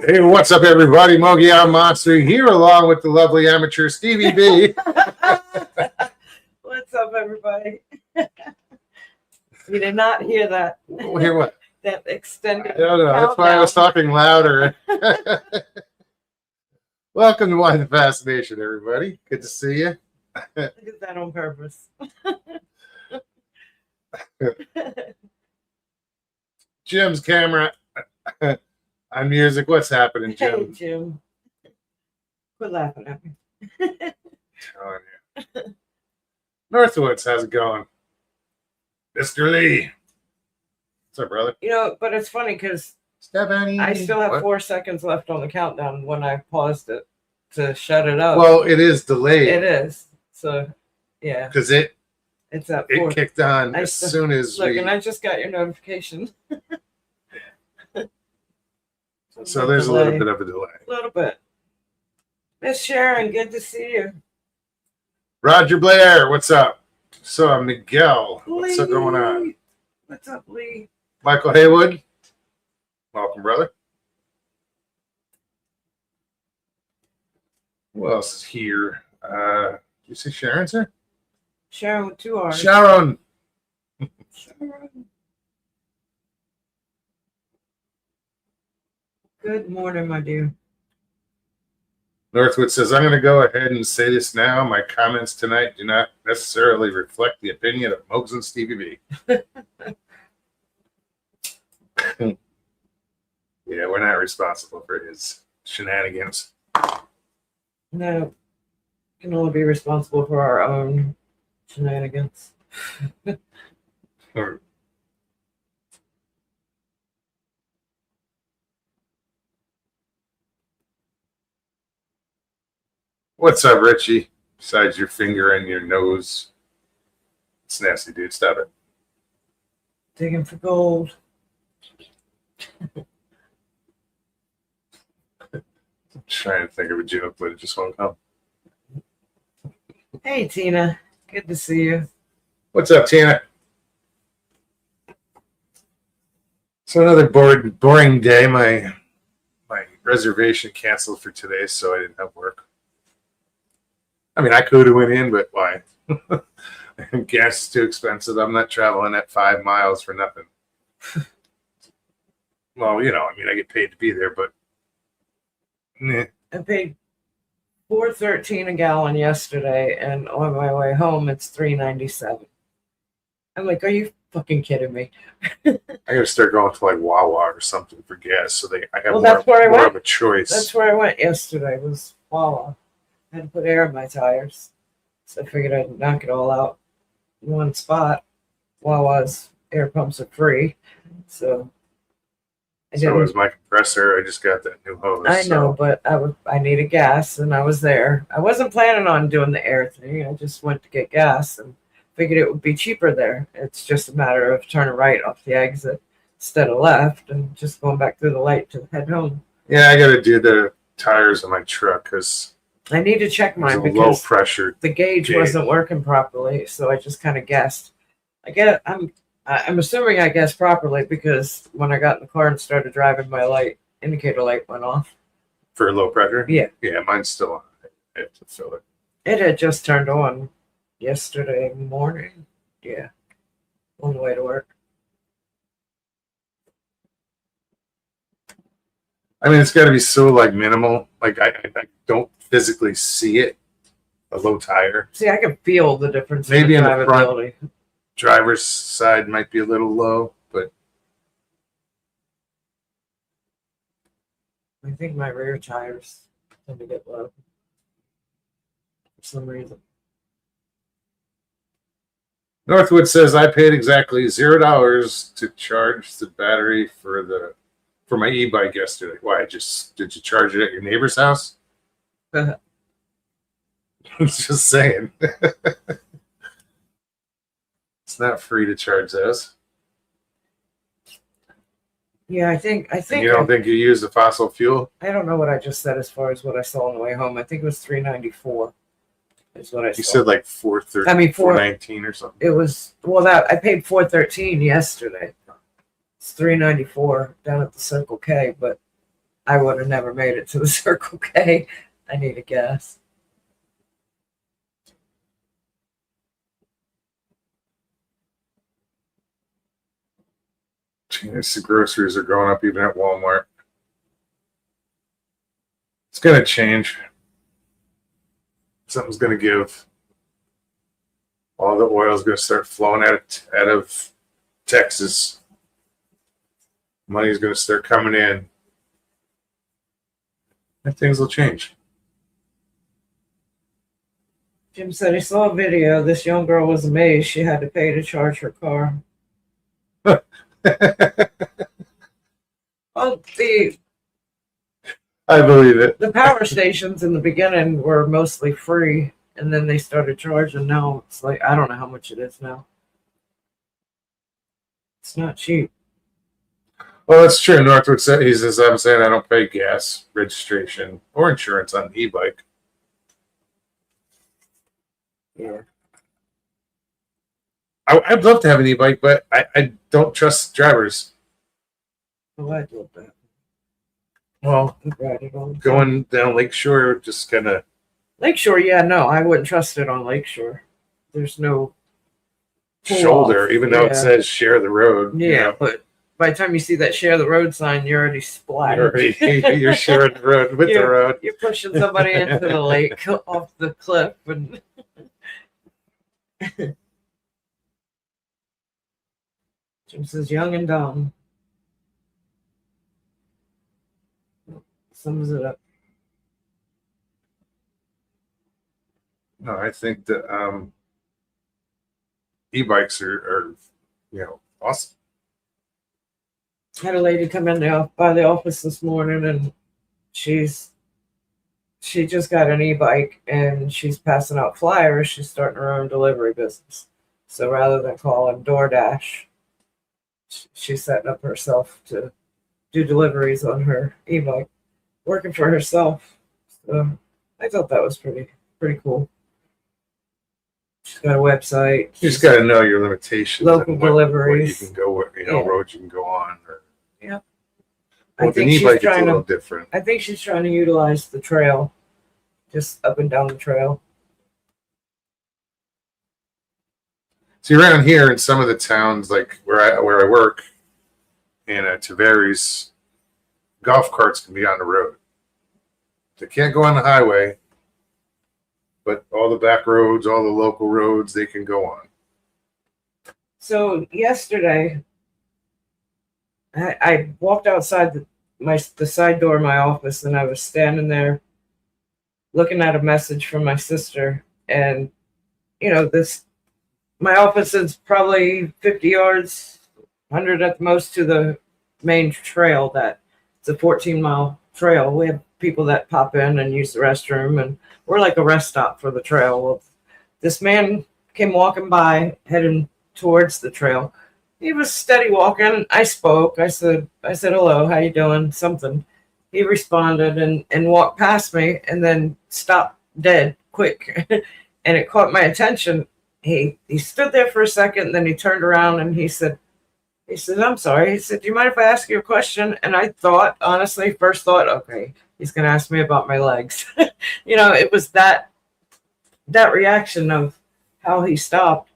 Hey, what's up, everybody? Mogi Out Monster here, along with the lovely amateur Stevie B. What's up, everybody? You did not hear that. Hear what? That extended. I don't know. That's why I was talking louder. Welcome to Wine the Fascination, everybody. Good to see you. I did that on purpose. Jim's camera on music. What's happening, Jim? Hey, Jim. Quit laughing at me. Telling you. Northwoods, how's it going? Mr. Lee. What's up, brother? You know, but it's funny because Stephanie. I still have What? 4 seconds left on the countdown when I paused it to shut it up. Well, it is delayed. It is. So, yeah. Because it It's at 4. kicked on I as still- soon as Look, we... and I just got your notification. So there's a little bit of a delay. A little bit. Miss Sharon, good to see you. Roger Blair, what's up? So Miguel, what's up going on? Lee. What's up, Lee? Michael Haywood, welcome, brother. Who else is here? Did you see Sharon's here? Sharon with 2 R's. Sharon. Sharon. Good morning, my dear. Northwood says, I'm going to go ahead and say this now. My comments tonight do not necessarily reflect the opinion of Mogs and Stevie B. Yeah, we're not responsible for his shenanigans. No, can only be responsible for our own shenanigans. Or what's up, Richie? Besides your finger and your nose. It's nasty, dude. Stop it. Digging for gold. I'm trying to think of a joke, but it just won't come. Hey, Tina. Good to see you. What's up, Tina? So another boring day. My reservation canceled for today, so I didn't have work. I mean, I could have went in, but why? Gas is too expensive. I'm not traveling that 5 miles for nothing. Well, you know, I mean, I get paid to be there, but I paid $4.13 a gallon yesterday, and on my way home, it's $3.97. I'm like, are you fucking kidding me? I gotta start going to like Wawa or something for gas, so I have Well, that's where I more went. of a choice. That's where I went yesterday, was Wawa. I had to put air in my tires. So I figured I'd knock it all out in one spot. Wawa's air pumps are free. So I So didn't. is my compressor. I just got that new hose. I know, so- but I needed gas and I was there. I wasn't planning on doing the air thing. I just went to get gas and figured it would be cheaper there. It's just a matter of turning right off the exit instead of left and just going back through the light to head home. Yeah, I gotta do the tires on my truck because I need to check it's mine a low because pressure. the gauge wasn't working properly, so I just kind of guessed. I'm assuming I guessed properly because when I got in the car and started driving, my indicator light went off. For low pressure? Yeah. Yeah, mine's still on. I have to fill it. It had just turned on yesterday morning. Yeah, on the way to work. I mean, it's got to be so like minimal. Like I don't physically see it. A low tire. See, I can feel the difference. Maybe in in the the front. drivability. Driver's side might be a little low, but I think my rear tires tend to get low for some reason. Northwood says I paid exactly $0 to charge the battery for my e-bike yesterday. Why? Did you charge it at your neighbor's house? I'm just saying. It's not free to charge those. Yeah, I think You don't think you use the fossil fuel? I don't know what I just said as far as what I saw on the way home. I think it was $3.94 is what I saw. You said like 430. I mean, 419 or something. It was that I paid $4.13 yesterday. It's $3.94 down at the Circle K, but I would have never made it to the Circle K. I need a gas. Jeez, the groceries are going up even at Walmart. It's gonna change. Something's gonna give. All the oil's gonna start flowing out of Texas. Money's gonna start coming in. And things will change. Jim said he saw a video. This young girl was amazed she had to pay to charge her car. Well, I believe it. the power stations in the beginning were mostly free, and then they started charging. Now it's like, I don't know how much it is now. It's not cheap. Well, that's true. Northwood said, he says, I'm saying I don't pay gas, registration, or insurance on the e-bike. Yeah. I'd love to have an e-bike, but I don't trust drivers. Oh, I did that. Well, I ride it all the time. going down Lakeshore, just kind of. Lakeshore, yeah, no, I wouldn't trust it on Lakeshore. There's no pull shoulder, off. even though it Yeah. says share the road. Yeah, you know, but by the time you see that share the road sign, you're already splattered. you're sharing the road with the Yeah. road. You're pushing somebody into the lake off the cliff, and Jim says, "Young and dumb." Sums it up. No, I think that e-bikes are awesome. Had a lady come in by the office this morning, and she just got an e-bike, and she's passing out flyers. She's starting her own delivery business. So rather than calling DoorDash, she's setting up herself to do deliveries on her e-bike, working for herself. So I thought that was pretty cool. She's got a website. You just got to know your limitations. Local and what deliveries. you can go, Yeah. roads you can go on. Or, Yeah. well, I with an think she's e-bike, it's a trying little to. different. I think she's trying to utilize the trail, just up and down the trail. See, around here in some of the towns, like where I work, in Tavares, golf carts can be on the road. They can't go on the highway, but all the back roads, all the local roads, they can go on. So yesterday, I walked outside the side door of my office, and I was standing there looking at a message from my sister, and my office is probably 50 yards, 100 at the most to the main trail. That it's a 14-mile trail. We have people that pop in and use the restroom, and we're like a rest stop for the trail. Well, this man came walking by, heading towards the trail. He was steady walking. I spoke. I said, hello, how you doing? Something. He responded and walked past me, and then stopped dead quick. And it caught my attention. He stood there for a second, then he turned around and he said, I'm sorry. He said, do you mind if I ask you a question? And I thought, honestly, first thought, okay, he's going to ask me about my legs. It was that reaction of how he stopped.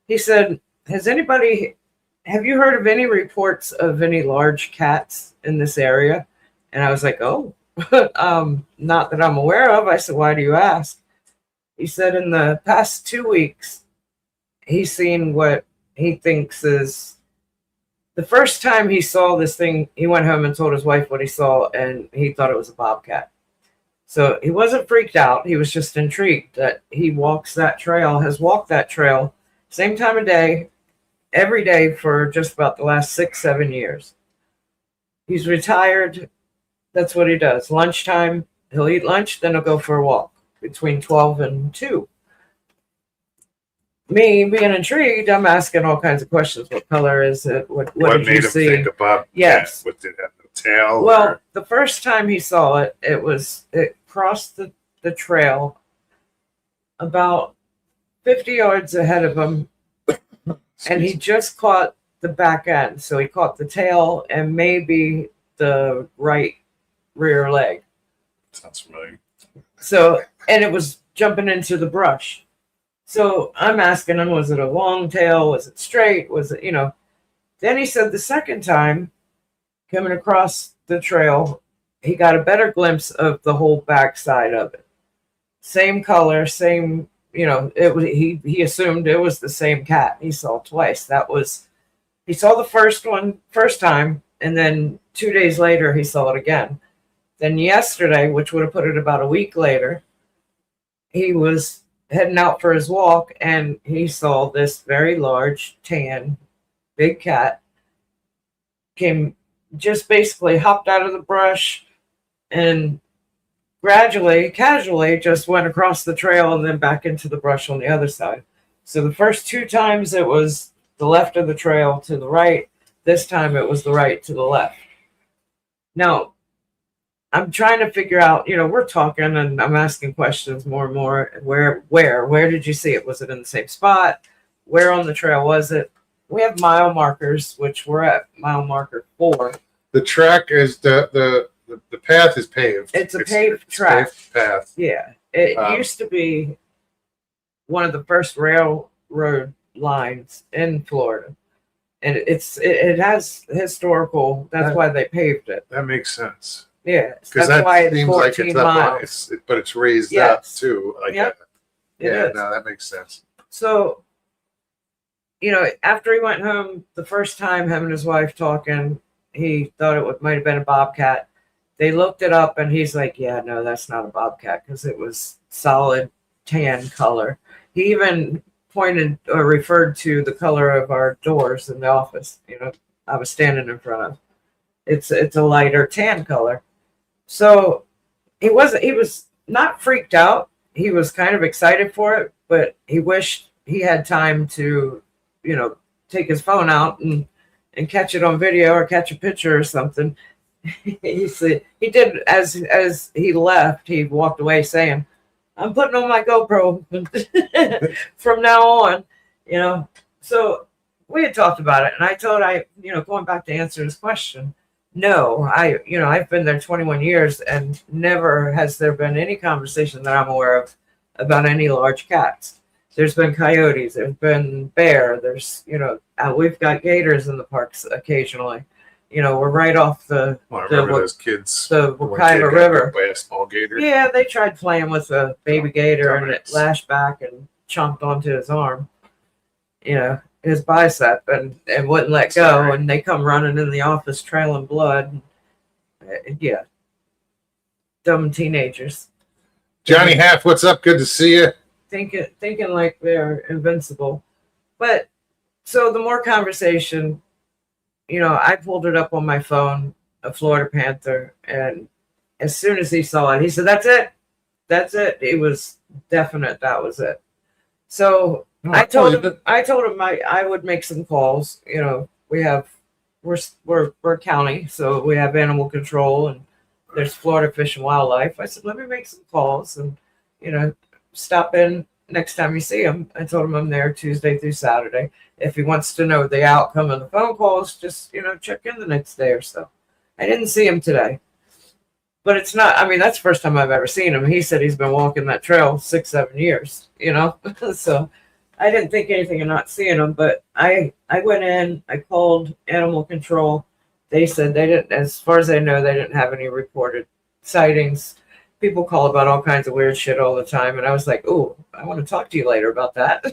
He said, have you heard of any reports of any large cats in this area? And I was like, oh, not that I'm aware of. I said, why do you ask? He said, in the past 2 weeks, he's seen what he thinks is the first time he saw this thing. He went home and told his wife what he saw, and he thought it was a bobcat. So he wasn't freaked out. He was just intrigued that he has walked that trail, same time of day, every day for just about the last 6-7 years. He's retired. That's what he does. Lunchtime, he'll eat lunch, then he'll go for a walk between 12 and 2. Me being intrigued, I'm asking all kinds of questions. What color is it? What did made you him see? think about Yes. What did it have? No tail? Well, or- the first time he saw it, it crossed the trail about 50 yards ahead of him, and he just caught the back end. So he caught the tail and maybe the right rear leg. Sounds familiar. So, and it was jumping into the brush. So I'm asking him, was it a long tail? Was it straight? Was it, Then he said the second time coming across the trail, he got a better glimpse of the whole backside of it. Same color, same, it was, he assumed it was the same cat he saw twice. He saw the first time, and then 2 days later, he saw it again. Then yesterday, which would have put it about a week later, he was heading out for his walk, and he saw this very large, tan, big cat just basically hopped out of the brush and casually just went across the trail and then back into the brush on the other side. So the first 2 times it was the left of the trail to the right. This time it was the right to the left. Now, I'm trying to figure out, we're talking and I'm asking questions more and more. Where did you see it? Was it in the same spot? Where on the trail was it? We have mile markers, which we're at mile marker 4. The track is the path is paved. It's a paved track. Paved path. Yeah. It used to be one of the first railroad lines in Florida. And it has historical, that's why they paved it. That makes sense. Yeah. Because that's why it's seems 14 like it's up miles. but it's raised Yes. up too. Like Yep. that. It Yeah, is. no, that makes sense. So, after he went home the first time, him and his wife talking, he thought it might have been a bobcat. They looked it up, and he's like, yeah, no, that's not a bobcat, because it was solid tan color. He even pointed or referred to the color of our doors in the office, I was standing in front of. It's a lighter tan color. So he was not freaked out. He was kind of excited for it, but he wished he had time to, take his phone out and catch it on video or catch a picture or something. He said he did as he left. He walked away saying, "I'm putting on my GoPro from now on." So we had talked about it, and I told going back to answer his question. No, I've been there 21 years, and never has there been any conversation that I'm aware of about any large cats. There's been coyotes, there's been bear, we've got gators in the parks occasionally. We're right off I remember those kids. the one Wekiva kid got River. bit by a small gator. Yeah, they tried playing with a baby gator, and it Dumbass. lashed back and chomped onto his arm, his bicep, and wouldn't let go. Sorry. And they come running in the office trailing blood. Yeah, dumb teenagers Johnny Half, what's up? Good to see you. thinking like they're invincible. But so the more conversation, I pulled it up on my phone, a Florida Panther, and as soon as he saw it, he said, "That's it. That's it." It was definite that was it. So I told him I would make some calls. We're county, so we have animal control, and there's Florida Fish and Wildlife. I said, let me make some calls and stop in next time you see him. I told him I'm there Tuesday through Saturday. If he wants to know the outcome of the phone calls, just check in the next day or so. I didn't see him today, but it's not. I mean, that's the first time I've ever seen him. He said he's been walking that trail 6-7 years. So I didn't think anything of not seeing him. But I went in. I called animal control. They said they didn't, as far as I know, they didn't have any reported sightings. People call about all kinds of weird shit all the time. And I was like, "Ooh, I want to talk to you later about that,"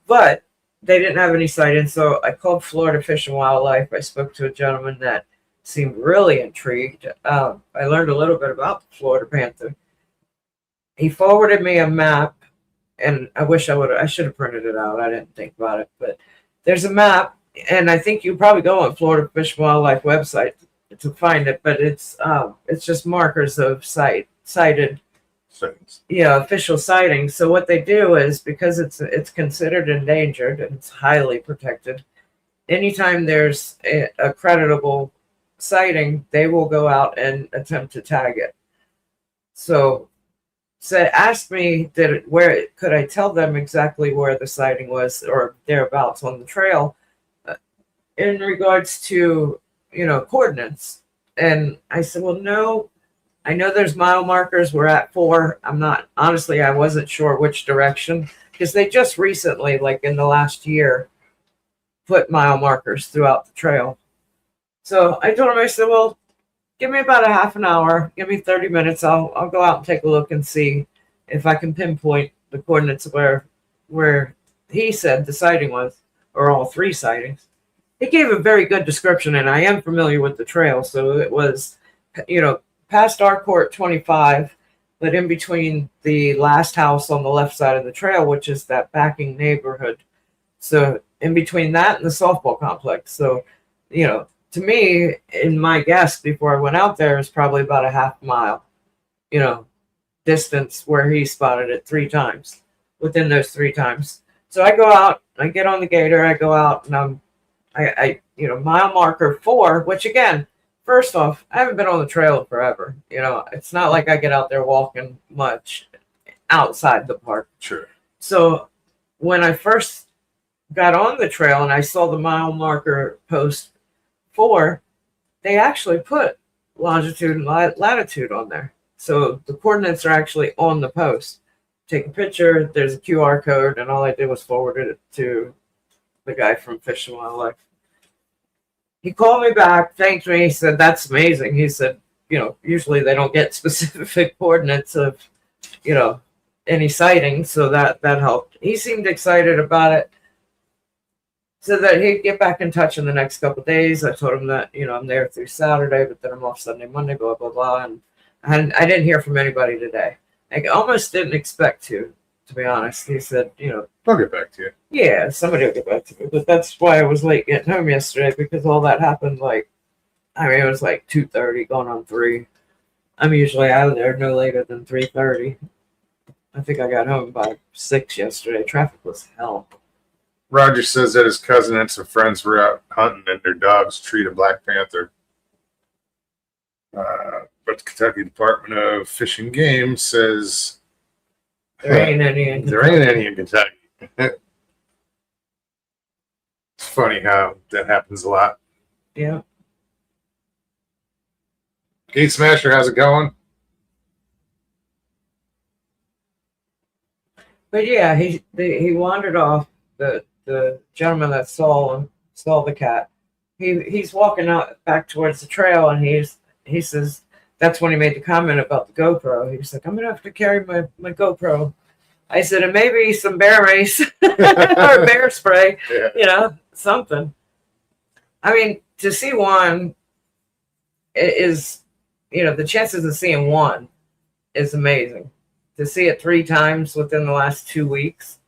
But they didn't have any sightings. So I called Florida Fish and Wildlife. I spoke to a gentleman that seemed really intrigued. I learned a little bit about the Florida Panther. He forwarded me a map, and I should have printed it out. I didn't think about it. But there's a map, and I think you probably go on Florida Fish and Wildlife website to find it, but it's just markers of cited official sightings. So what they do is, because it's considered endangered and it's highly protected, anytime there's a creditable sighting, they will go out and attempt to tag it. So asked me where could I tell them exactly where the sighting was or thereabouts on the trail in regards to coordinates. And I said, well, no, I know there's mile markers. We're at 4. I'm not, honestly, I wasn't sure which direction because they just recently, like in the last year, put mile markers throughout the trail. So I told him, I said, well, give me about a half an hour, give me 30 minutes. I'll go out and take a look and see if I can pinpoint the coordinates where he said the sighting was, or all 3 sightings. He gave a very good description, and I am familiar with the trail. So it was, past our court 25, but in between the last house on the left side of the trail, which is that backing neighborhood. So in between that and the softball complex. So, to me, in my guess before I went out there, is probably about a half mile, distance where he spotted it 3 times within those 3 times. So I go out, I get on the gator, I go out, and mile marker 4, which again, first off, I haven't been on the trail forever. It's not like I get out there walking much outside the park. Sure. So when I first got on the trail and I saw the mile marker post 4, they actually put longitude and latitude on there. So the coordinates are actually on the post. Take a picture, there's a QR code, and all I did was forward it to the guy from Fish and Wildlife. He called me back, thanked me. He said, that's amazing. He said, usually they don't get specific coordinates of, any sightings. So that helped. He seemed excited about it. Said that he'd get back in touch in the next couple of days. I told him that, I'm there through Saturday, but then I'm off Sunday, Monday, blah, blah, blah. And I didn't hear from anybody today. I almost didn't expect to be honest. He said, I'll get back to you. Yeah, somebody will get back to me. But that's why I was late getting home yesterday, because all that happened it was like 2:30 going on 3. I'm usually out of there no later than 3:30. I think I got home by 6 yesterday. Traffic was hell. Roger says that his cousin and some friends were out hunting and their dogs treat a black panther. But the Kentucky Department of Fish and Game says There ain't any in there ain't any in Kentucky. It's funny how that happens a lot. Yeah. Gate Smasher, how's it going? But yeah, he wandered off. The gentleman that saw the cat. He's walking out back towards the trail, and he says that's when he made the comment about the GoPro. He was like, I'm gonna have to carry my GoPro. I said, and maybe some bear mace or bear spray, something. I mean, to see one is, the chances of seeing one is amazing. To see it 3 times within the last 2 weeks.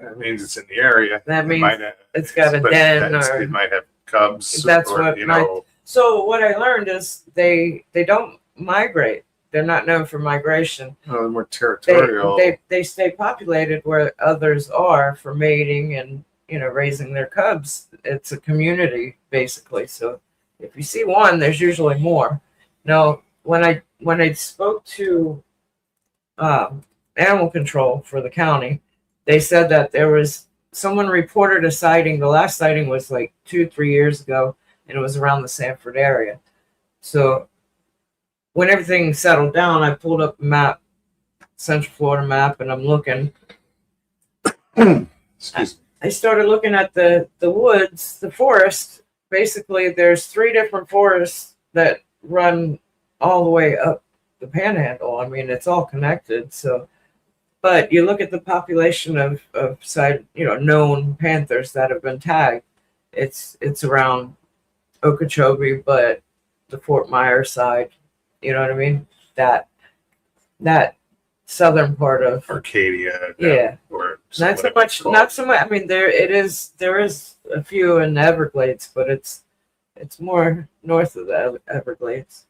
That means it's in the area. That means it's got a den, or it might have cubs. That's or, what So what I learned is they don't migrate. They're not known for migration. they're more territorial. They stay populated where others are for mating and raising their cubs. It's a community basically. So if you see one, there's usually more. Now, when I spoke to animal control for the county, they said that there was someone reported a sighting. The last sighting was like 2-3 years ago, and it was around the Sanford area. So when everything settled down, I pulled up a map, Central Florida map, and I'm looking. Excuse me. I started looking at the woods, the forest. Basically, there's 3 different forests that run all the way up the Panhandle. I mean, it's all connected. So, but you look at the population of known panthers that have been tagged. It's around Okeechobee, but the Fort Myers side. You know what I mean? That southern part of Arcadia. Yeah. Or not so much. Not so much. I mean, there is a few in the Everglades, but it's more north of the Everglades.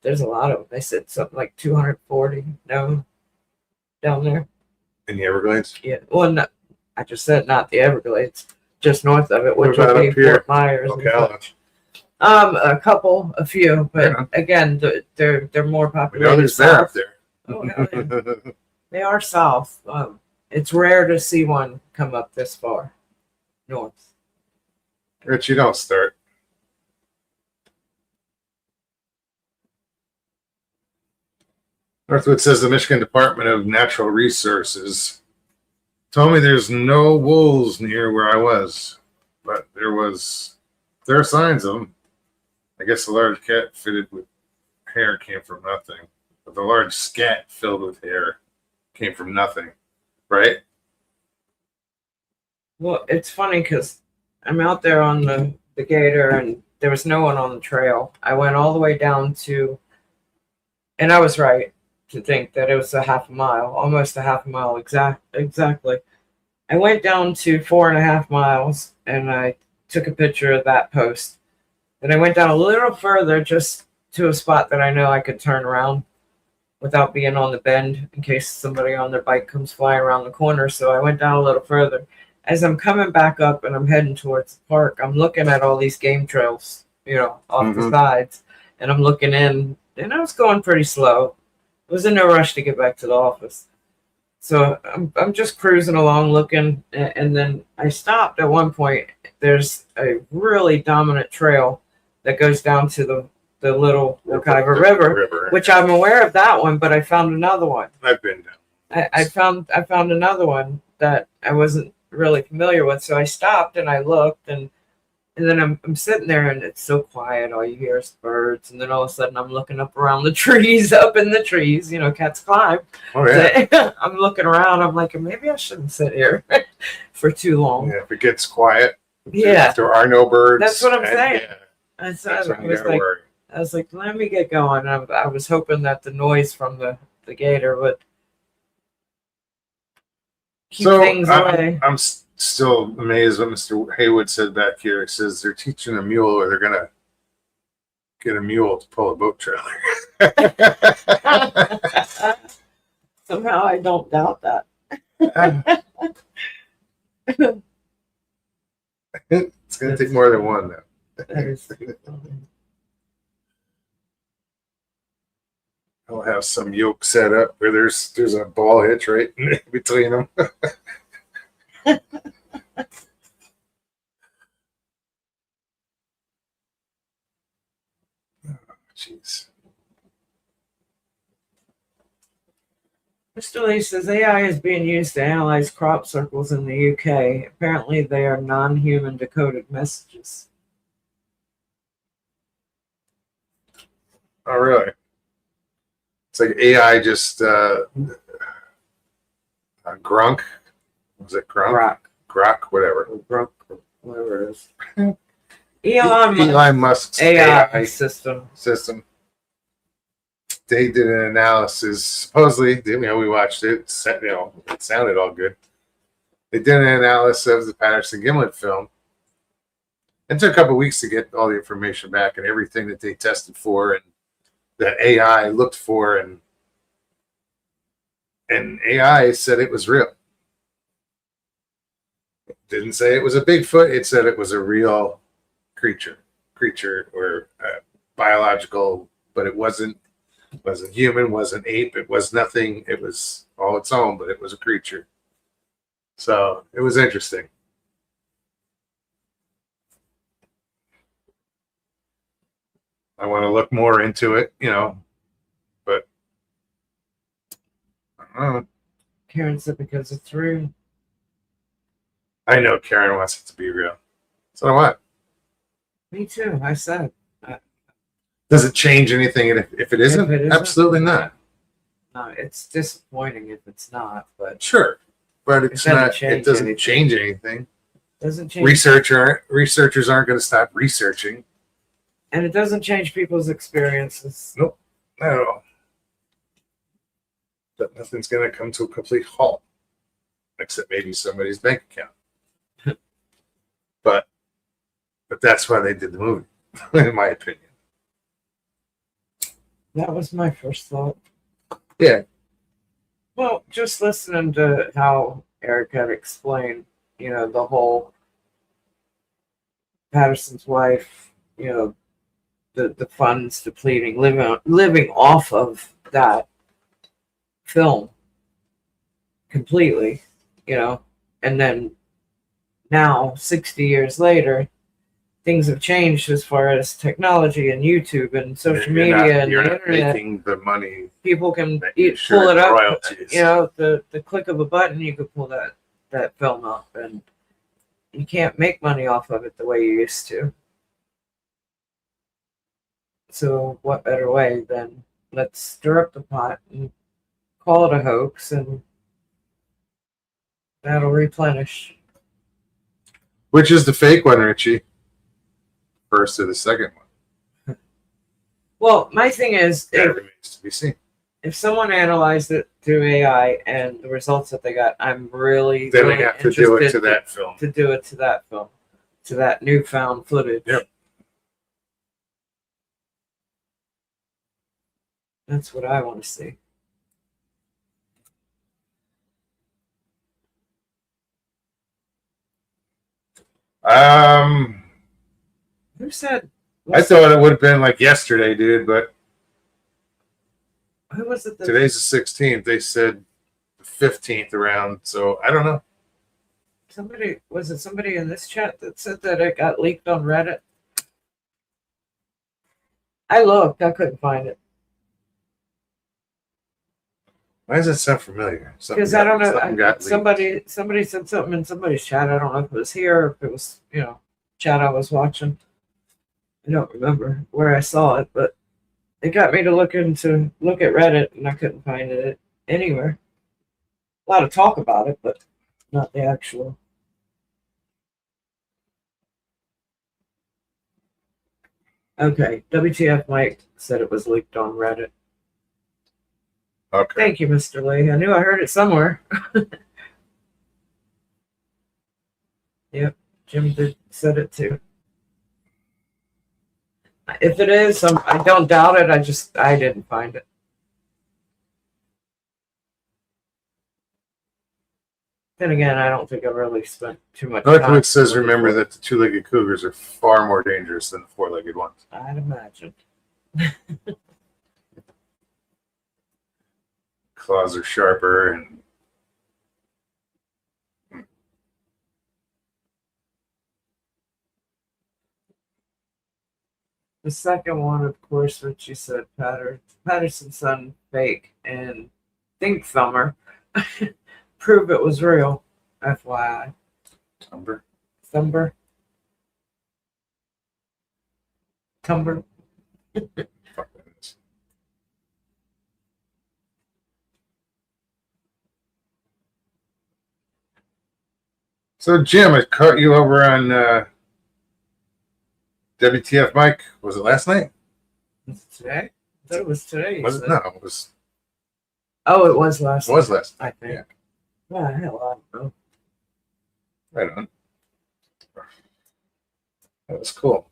There's a lot of them. They said something like 240 known down there. In the Everglades? Yeah. Well, no, I just said not the Everglades, just north of it, What which about would be up here? Fort Myers. and Ocala. a few, but Yeah. again, they're more We populated. know there's bear up south. there. Oh, hell yeah. They are south. It's rare to see one come up this far north. Rich, you don't start. Northwood says the Michigan Department of Natural Resources told me there's no wolves near where I was, but there are signs of them. I guess the large cat fitted with hair came from nothing, but the large scat filled with hair came from nothing, right? Well, it's funny because I'm out there on the gator and there was no one on the trail. I went all the way down to, and I was right to think that it was a half a mile, almost a half a mile exactly. I went down to 4.5 miles and I took a picture of that post. Then I went down a little further just to a spot that I know I could turn around without being on the bend in case somebody on their bike comes flying around the corner. So I went down a little further. As I'm coming back up and I'm heading towards the park, I'm looking at all these game trails, off the sides, and I'm looking in, and I was going pretty slow. I was in no rush to get back to the office. So I'm just cruising along looking, and then I stopped at one point. There's a really dominant trail that goes down to the little Wekiva River, which I'm aware of that one, but I found another one. I've been down. I found another one that I wasn't really familiar with, so I stopped and I looked, and then I'm sitting there and it's so quiet. All you hear is birds, and then all of a sudden I'm looking up around the trees, up in the trees. Cats climb. Oh yeah. So I'm looking around. I'm like, maybe I shouldn't sit here for too long. Yeah, if it gets quiet. Yeah. If there are no birds. That's what I'm saying. Yeah, And so that's when you gotta worry. I was like, let me get going. I was hoping that the noise from the gator would keep things away. I'm still amazed what Mr. Haywood said back here. He says they're teaching a mule, or they're gonna get a mule to pull a boat trailer. Somehow I don't doubt that. It's gonna take more than one though. That is I'll have some yoke set up where there's a ball hitch right between them. Jeez. Mr. Lee says AI is being used to analyze crop circles in the UK. Apparently, they are non-human decoded messages. Oh, really? It's like AI just Grunk. Was it Grunk? Grok, whatever. Grok, whatever it is. Elon Musk's AI system. They did an analysis. Supposedly, we watched it. It sounded all good. They did an analysis of the Patterson Gimlin film. It took a couple of weeks to get all the information back and everything that they tested for and that AI looked for, and AI said it was real. It didn't say it was a Bigfoot. It said it was a real creature or biological, but it wasn't human, wasn't ape, it was nothing. It was all its own, but it was a creature. So it was interesting. I want to look more into it, but I don't know. Karen said because it's real. I know Karen wants it to be real. So what? Me too. I said. Does it change anything if it isn't? Absolutely not. No, it's disappointing if it's not, but sure. But it's not. It doesn't change anything. Doesn't change. Researchers aren't going to stop researching. And it doesn't change people's experiences. Nope, not at all. But nothing's going to come to a complete halt, except maybe somebody's bank account. but that's why they did the movie, in my opinion. That was my first thought. Yeah. Well, just listening to how Eric had explained, the whole Patterson's wife, the funds depleting, living off of that film completely, and then now 60 years later, things have changed as far as technology and YouTube and social media and you're the not internet. making the money People can that you pull should it up. royalties. You know, the click of a button, you could pull that film up, and you can't make money off of it the way you used to. So what better way than let's stir up the pot and call it a hoax, and that'll replenish. Which is the fake one, Richie? First or the second one? Well, my thing is, That remains to be seen. if someone analyzed it through AI and the results that they got, I'm really, Then really they have to do it interested to that film. to do it to that film, to that newfound footage. Yep. That's what I want to see. Who said? I thought it would have been like yesterday, dude, but Who was it? today's the 16th. They said the 15th around, so I don't know. Somebody in this chat that said that it got leaked on Reddit? I looked, I couldn't find it. Why does that sound familiar? Because I don't something know. got leaked. Somebody said something in somebody's chat. I don't know if it was here or if it was, chat I was watching. I don't remember where I saw it, but it got me to look at Reddit, and I couldn't find it anywhere. A lot of talk about it, but not the actual. Okay, WTF Mike said it was leaked on Reddit. Okay. Thank you, Mr. Lee. I knew I heard it somewhere. Yep, Jim said it too. If it is, I don't doubt it. I didn't find it. Then again, I don't think I really spent too much time. Northwood says, remember that the two-legged cougars are far more dangerous than the four-legged ones. I'd imagine. Claws are sharper and The second one, of course, which you said, Patterson's son, fake, and Think Thumber prove it was real. FYI. Tumber. Thumber. Fuck that is. So, Jim, I caught you over on WTF Mike. Was it last night? Was it today? I thought it was today. Was it? No, it was. Oh, it was last It was last night. I think. Yeah. Well, hell, I don't know. Right on. That was cool.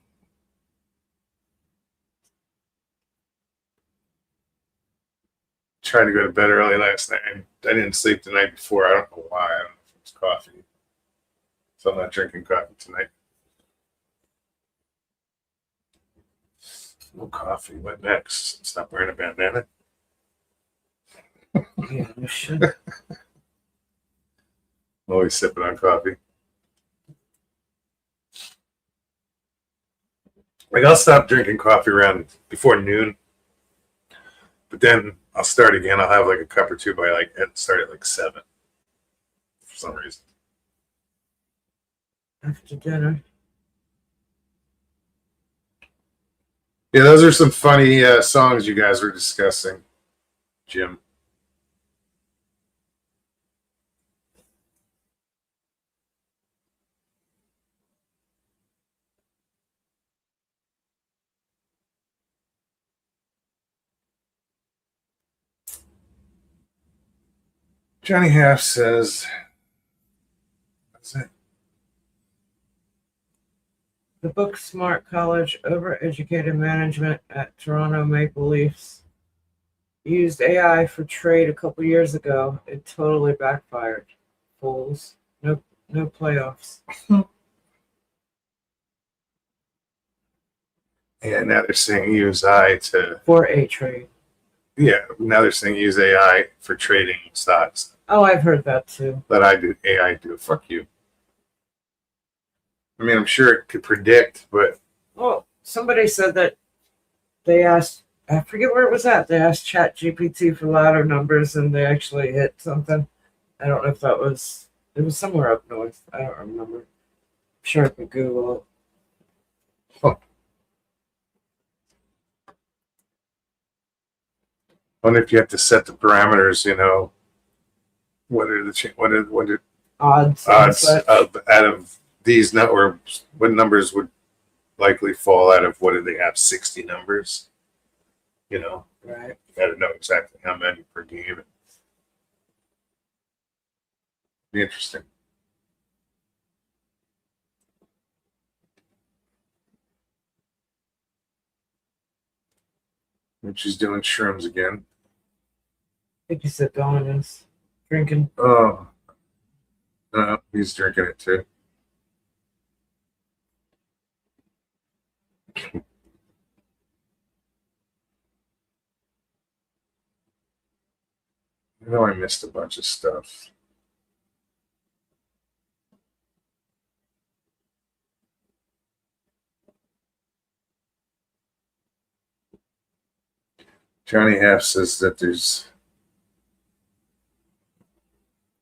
Tried to go to bed early last night. I didn't sleep the night before. I don't know why. I don't know if it was coffee. So I'm not drinking coffee tonight. No coffee. What next? Stop wearing a bandana. Yeah, you should. I'm always sipping on coffee. Like, I'll stop drinking coffee around before noon, but then I'll start again. I'll have like a cup or two by start at like 7 for some reason. After dinner. Yeah, those are some funny songs you guys were discussing, Jim. Johnny Half says, that's it. The book Smart College Overeducated Management at Toronto Maple Leafs used AI for trade a couple years ago. It totally backfired. Fools. No playoffs. Yeah, now they're saying use AI to, For a trade. yeah, now they're saying use AI for trading stocks. Oh, I've heard that too. Let AI do it. Fuck you. I mean, I'm sure it could predict, but Well, somebody said that they asked, I forget where it was at. They asked Chat GPT for ladder numbers and they actually hit something. I don't know if that was, it was somewhere up north. I don't remember. I'm sure I could Google it. wonder if you have to set the parameters. What are Odds. and odds such. out of these or what numbers would likely fall out of what do they have 60 numbers? Right. You got to know exactly how many per game. Be interesting. And she's doing shrooms again. I think you said Dawn is drinking. Oh, he's drinking it too. I know I missed a bunch of stuff. Johnny Half says that there's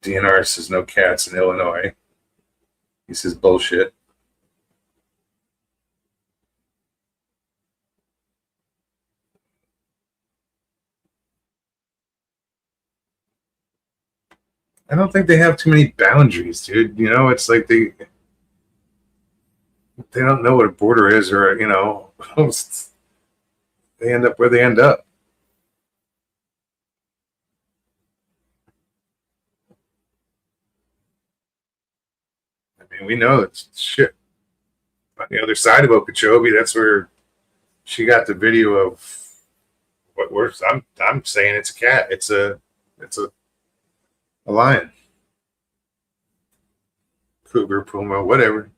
DNR says no cats in Illinois. He says bullshit. I don't think they have too many boundaries, dude. It's like they don't know what a border is, or they end up where they end up. I mean, we know it's shit. On the other side of Okeechobee, that's where she got the video of what we're. I'm saying it's a cat. It's a lion, cougar, puma, whatever.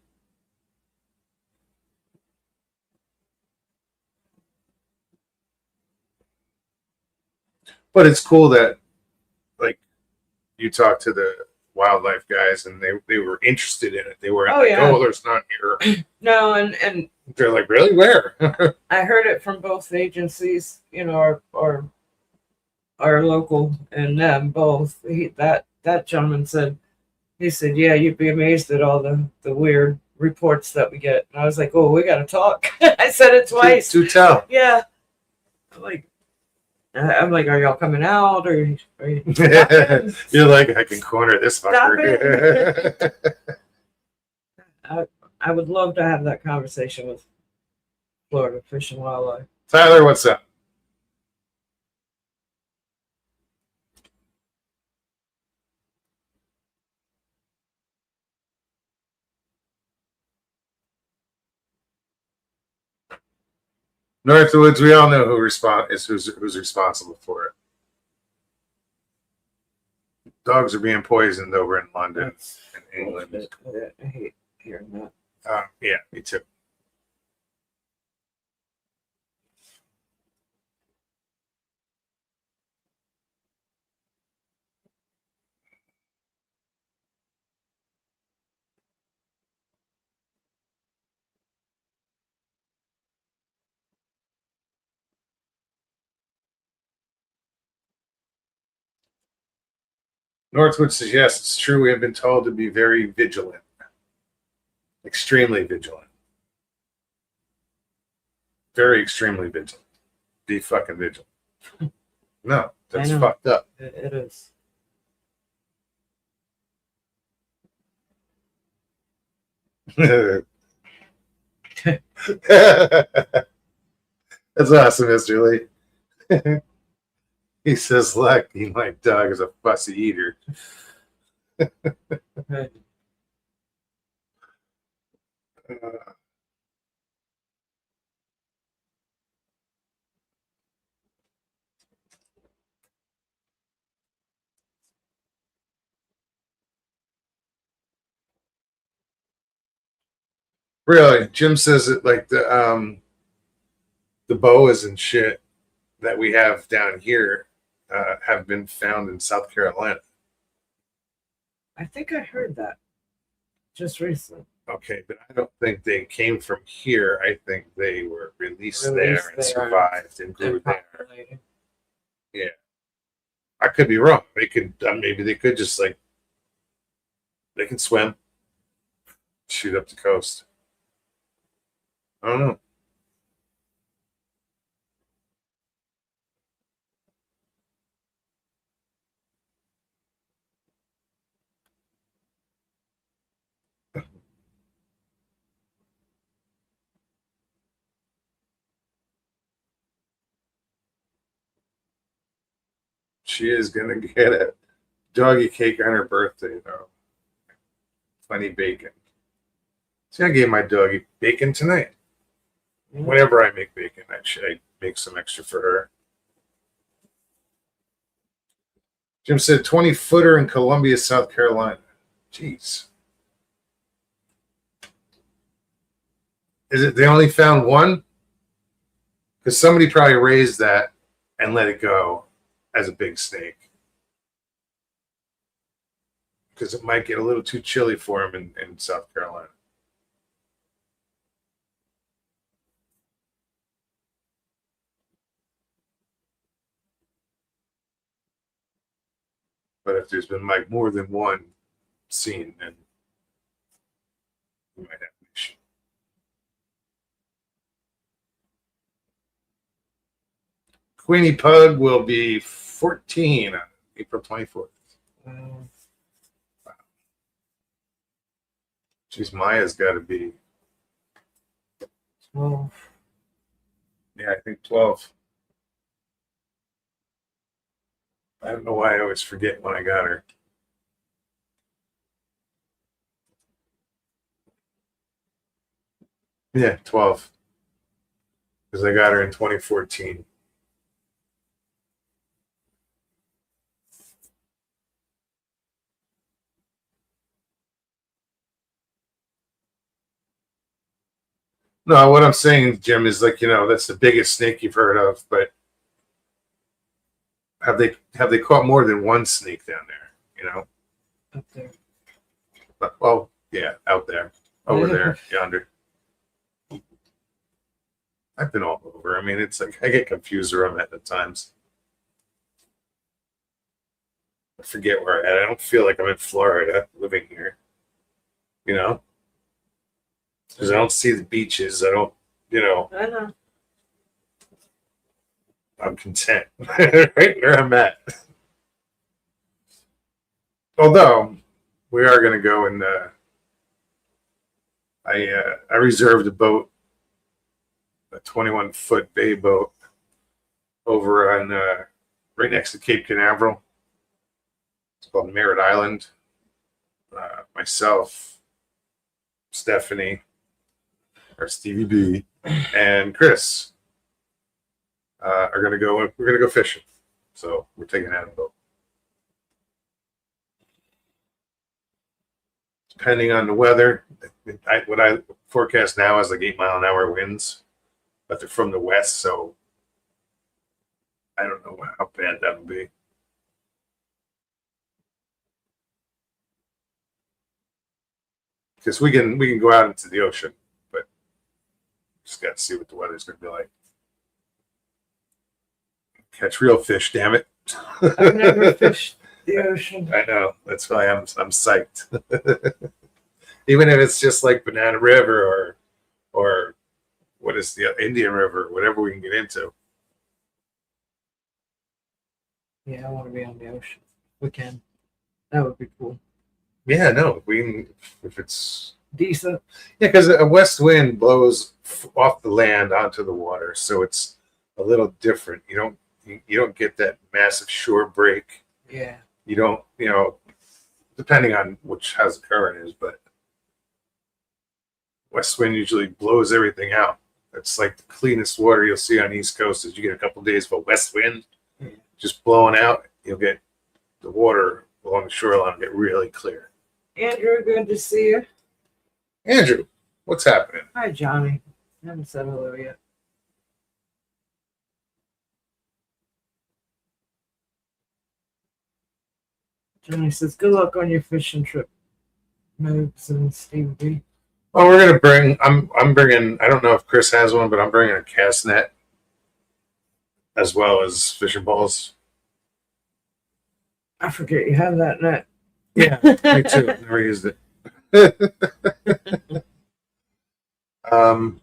But it's cool that, like, you talk to the wildlife guys and they were interested in it. They were there's not here. No, and They're like, really? Where? I heard it from both agencies, our local and them both. That gentleman said, he said, yeah, you'd be amazed at all the weird reports that we get. And I was like, oh, we got to talk. I said it twice. Do tell. Yeah. I'm like, are y'all coming out? Or are you You're like, I can corner this fucker. I would love to have that conversation with Florida Fish and Wildlife. Tyler, what's up? Northwoods, we all know who's responsible for it. Dogs are being poisoned over in London and England. I hate hearing that. Yeah, me too. Northwood says, yes, it's true. We have been told to be very vigilant, extremely vigilant, very extremely vigilant. Be fucking vigilant. No, that's fucked up. It is. That's awesome, Mr. Lee. He says, lucky my dog is a fussy eater. Really, Jim says that like the boas and shit that we have down here have been found in South Carolina. I think I heard that just recently. Okay, but I don't think they came from here. I think they were released Released there and there. survived and grew And there. populated. Yeah, I could be wrong. They could maybe they could just like they can swim, shoot up the coast. I don't know. She is gonna get a doggy cake on her birthday though. Funny bacon. See, I gave my doggy bacon tonight. Yeah. Whenever I make bacon, I make some extra for her. Jim said 20-footer in Columbia, South Carolina. Jeez. Is it they only found one? Because somebody probably raised that and let it go as a big snake. Because it might get a little too chilly for him in South Carolina. But if there's been like more than one seen, then we might have an issue. Queenie Pug will be 14 on April 24th. Wow. Geez, Maya's got to be, Well, yeah, I think 12. I don't know why I always forget when I got her. Yeah, 12. Because I got her in 2014. No, what I'm saying, Jim, is like, that's the biggest snake you've heard of, but have they caught more than one snake down there? up there. But, well, yeah, out there, over there, yonder. I've been all over. I mean, it's like I get confused where I'm at times. I forget where I'm at. I don't feel like I'm in Florida living here, you know, because I don't see the beaches. I don't, I know. I'm content right where I'm at. Although we are going to go and I reserved a boat, a 21-foot bay boat over on right next to Cape Canaveral. It's called Merritt Island. Myself, Stephanie, or Stevie B, and Chris are gonna go. We're gonna go fishing, so we're taking that in boat. Depending on the weather, what I forecast now is like 8-mile-an-hour winds, but they're from the west, so I don't know how bad that will be. Because we can go out into the ocean, but just got to see what the weather's going to be like. Catch real fish, damn it! I've never fished the ocean. I know. That's why I'm psyched. Even if it's just like Banana River or what is the Indian River, whatever we can get into. Yeah, I want to be on the ocean. We can. That would be cool. Yeah, no, if it's Decent. yeah, because a west wind blows off the land onto the water, so it's a little different. You don't get that massive shore break. Yeah. You don't, depending on how the current is, but west wind usually blows everything out. It's like the cleanest water you'll see on the East Coast is you get a couple days of a west wind just blowing out. You'll get the water along the shoreline get really clear. Andrew, good to see you. Andrew, what's happening? Hi, Johnny. I haven't said hello yet. Johnny says, good luck on your fishing trip, Moves and Steve B. Oh, we're gonna bring. I'm bringing. I don't know if Chris has one, but I'm bringing a cast net as well as fishing balls. I forget you have that net. Yeah, me too. I've never used it. um,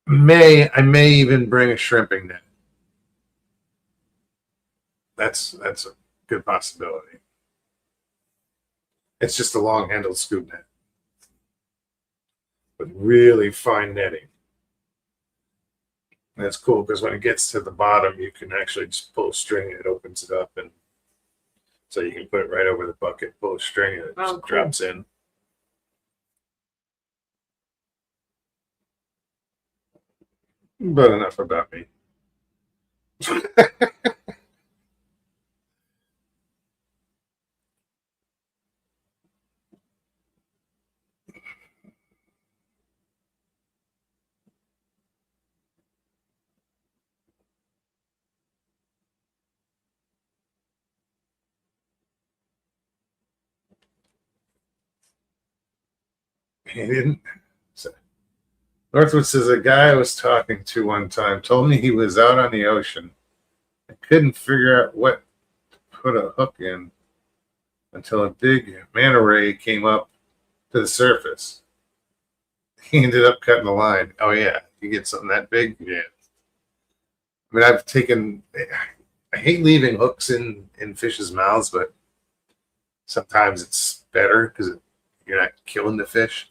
I may even bring a shrimping net. That's a good possibility. It's just a long handled scoop net with really fine netting. And it's cool because when it gets to the bottom, you can actually just pull a string and it opens it up, and so you can put it right over the bucket, pull a string, and it Oh, just cool. drops in. But enough about me. He didn't. So, Northwood says a guy I was talking to one time told me he was out on the ocean. I couldn't figure out what to put a hook in until a big manta ray came up to the surface. He ended up cutting the line. Oh yeah, you get something that big, yeah. I mean, I've taken. I hate leaving hooks in fish's mouths, but sometimes it's better because you're not killing the fish.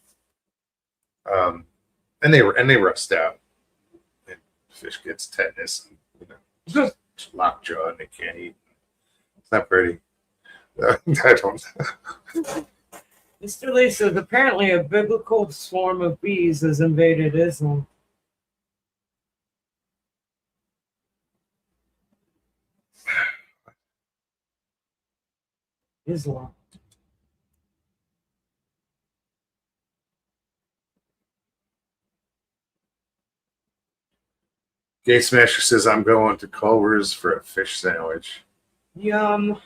And they rust out. And fish gets tetanus, and just lockjaw, and they can't eat. It's not pretty. I don't. Mr. Lee says apparently a biblical swarm of bees has invaded Islam. Islam. Gay Smasher says I'm going to Culver's for a fish sandwich. Yum.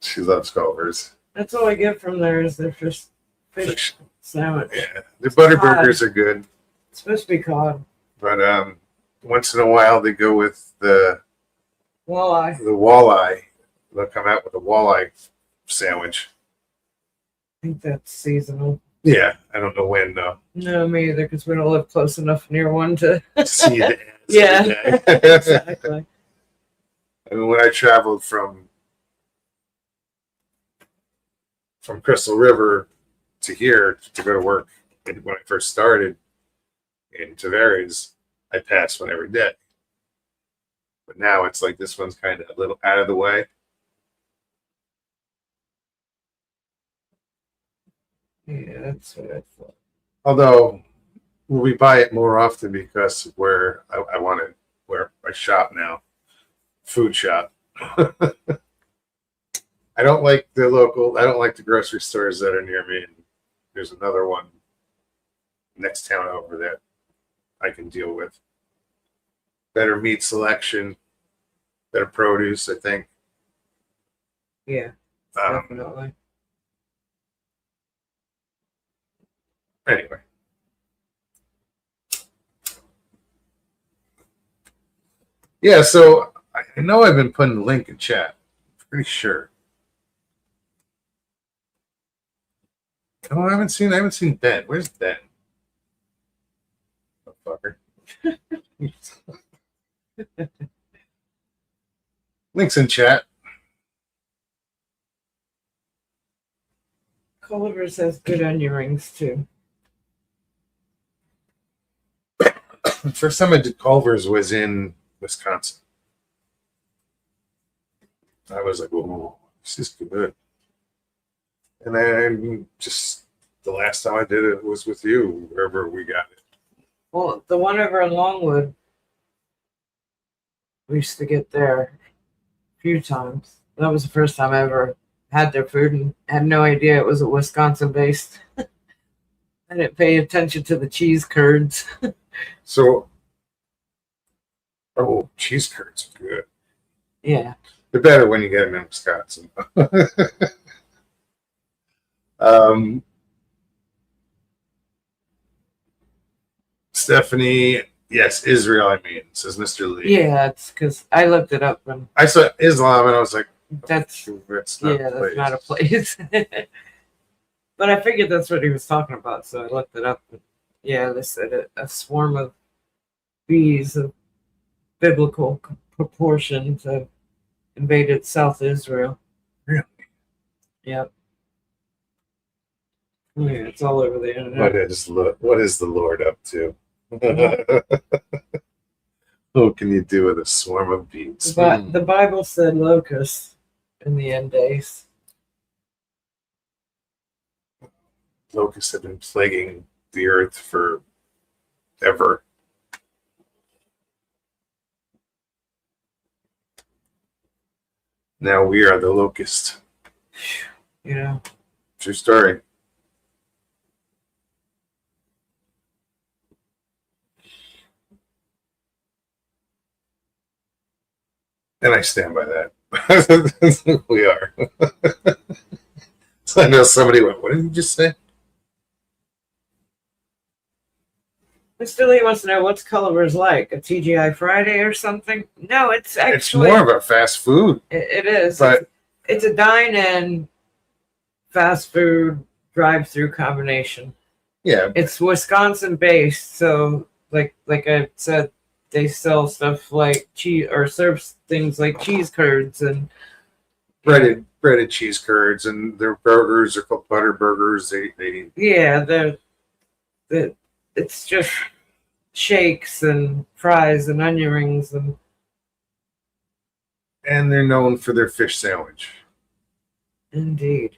She loves Culver's. That's all I get from there is their fish Fish. sandwich. Yeah, the butter burgers are good, It's supposed to be cod. but once in a while they go with the Walleye. walleye. They'll come out with a walleye sandwich. I think that's seasonal. Yeah, I don't know when though. No, me either, because we don't live close enough near one to. See the ads Yeah, every day. exactly. I mean, when I traveled from Crystal River to here to go to work, and when I first started in Tavares, I passed one every day. But now it's like this one's kind of a little out of the way. Yeah, that's what I thought. Although we buy it more often because of where I want to, where I shop now, food shop. I don't like the local. I don't like the grocery stores that are near me. And there's another one next town over that I can deal with. Better meat selection, better produce. I think. Yeah, Um, definitely. anyway, yeah. So I know I've been putting the link in chat. Pretty sure. Oh, I haven't seen Ben. Where's Ben? Oh, fucker. Links in chat. Culver's has good onion rings too. The first time I did Culver's was in Wisconsin. I was like, "Whoa, this is good." And then just the last time I did it was with you, wherever we got it. Well, the one over in Longwood, we used to get there a few times. That was the first time I ever had their food and had no idea it was a Wisconsin based. I didn't pay attention to the cheese curds. So, cheese curds are good. Yeah. They're better when you get them in Wisconsin. Um, Stephanie, yes, Israel. I mean, says Mr. Lee. Yeah, it's because I looked it up and I saw Islam and I was like, that's that's not yeah, that's not a place. But I figured that's what he was talking about, so I looked it up. And yeah, they said a swarm of bees of biblical proportions have invaded South Israel. Really? Yep. Oh, yeah, it's all over the internet. What is the Lord up to? What can you do with a swarm of bees? But the Bible said locusts in the end days. Locusts have been plaguing the earth for ever. Now we are the locust. You know. True story. And I stand by that. We are. So I know somebody went, what did you just say? Mr. Lee wants to know what's Culliver's like? A TGI Friday or something? No, it's actually. It's more of a fast food. It is. But it's a dine-in, fast food, drive-through combination. yeah. It's Wisconsin-based, so like I said, they sell stuff like cheese or serve things like cheese curds and breaded cheese curds, and their burgers are called butter burgers. They yeah, it's just shakes and fries and onion rings and they're known for their fish sandwich. indeed.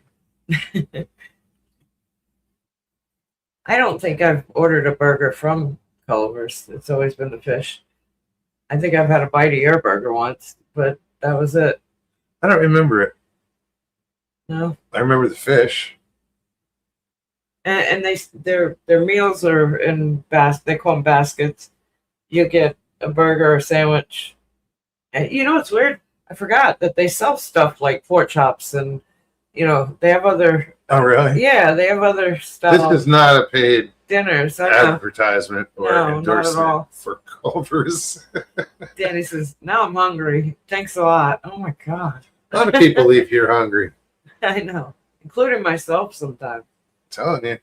I don't think I've ordered a burger from Culver's. It's always been the fish. I think I've had a bite of your burger once, but that was it. I don't remember it. No. I remember the fish. And their meals are in they call them baskets. You get a burger or sandwich. And you know it's weird? I forgot that they sell stuff like pork chops and they have other Oh really? yeah, they have other stuff. This is not a paid dinners. I know. advertisement or No, not at endorsement all. for Culver's. Danny says, now I'm hungry. Thanks a lot. Oh my God. A lot of people leave here hungry. I know. Including myself sometimes. I'm telling you.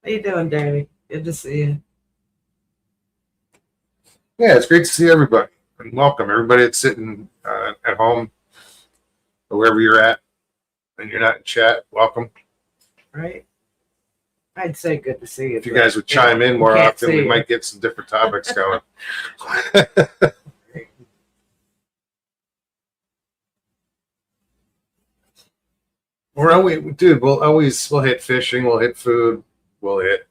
How you doing, Danny? Good to see you. Yeah, it's great to see everybody. And welcome everybody that's sitting at home or wherever you're at and you're not in chat. Welcome. Right? I'd say good to see you. If you guys would chime in more can't often, see we you. might get some different topics going. We'll hit fishing, we'll hit food, we'll hit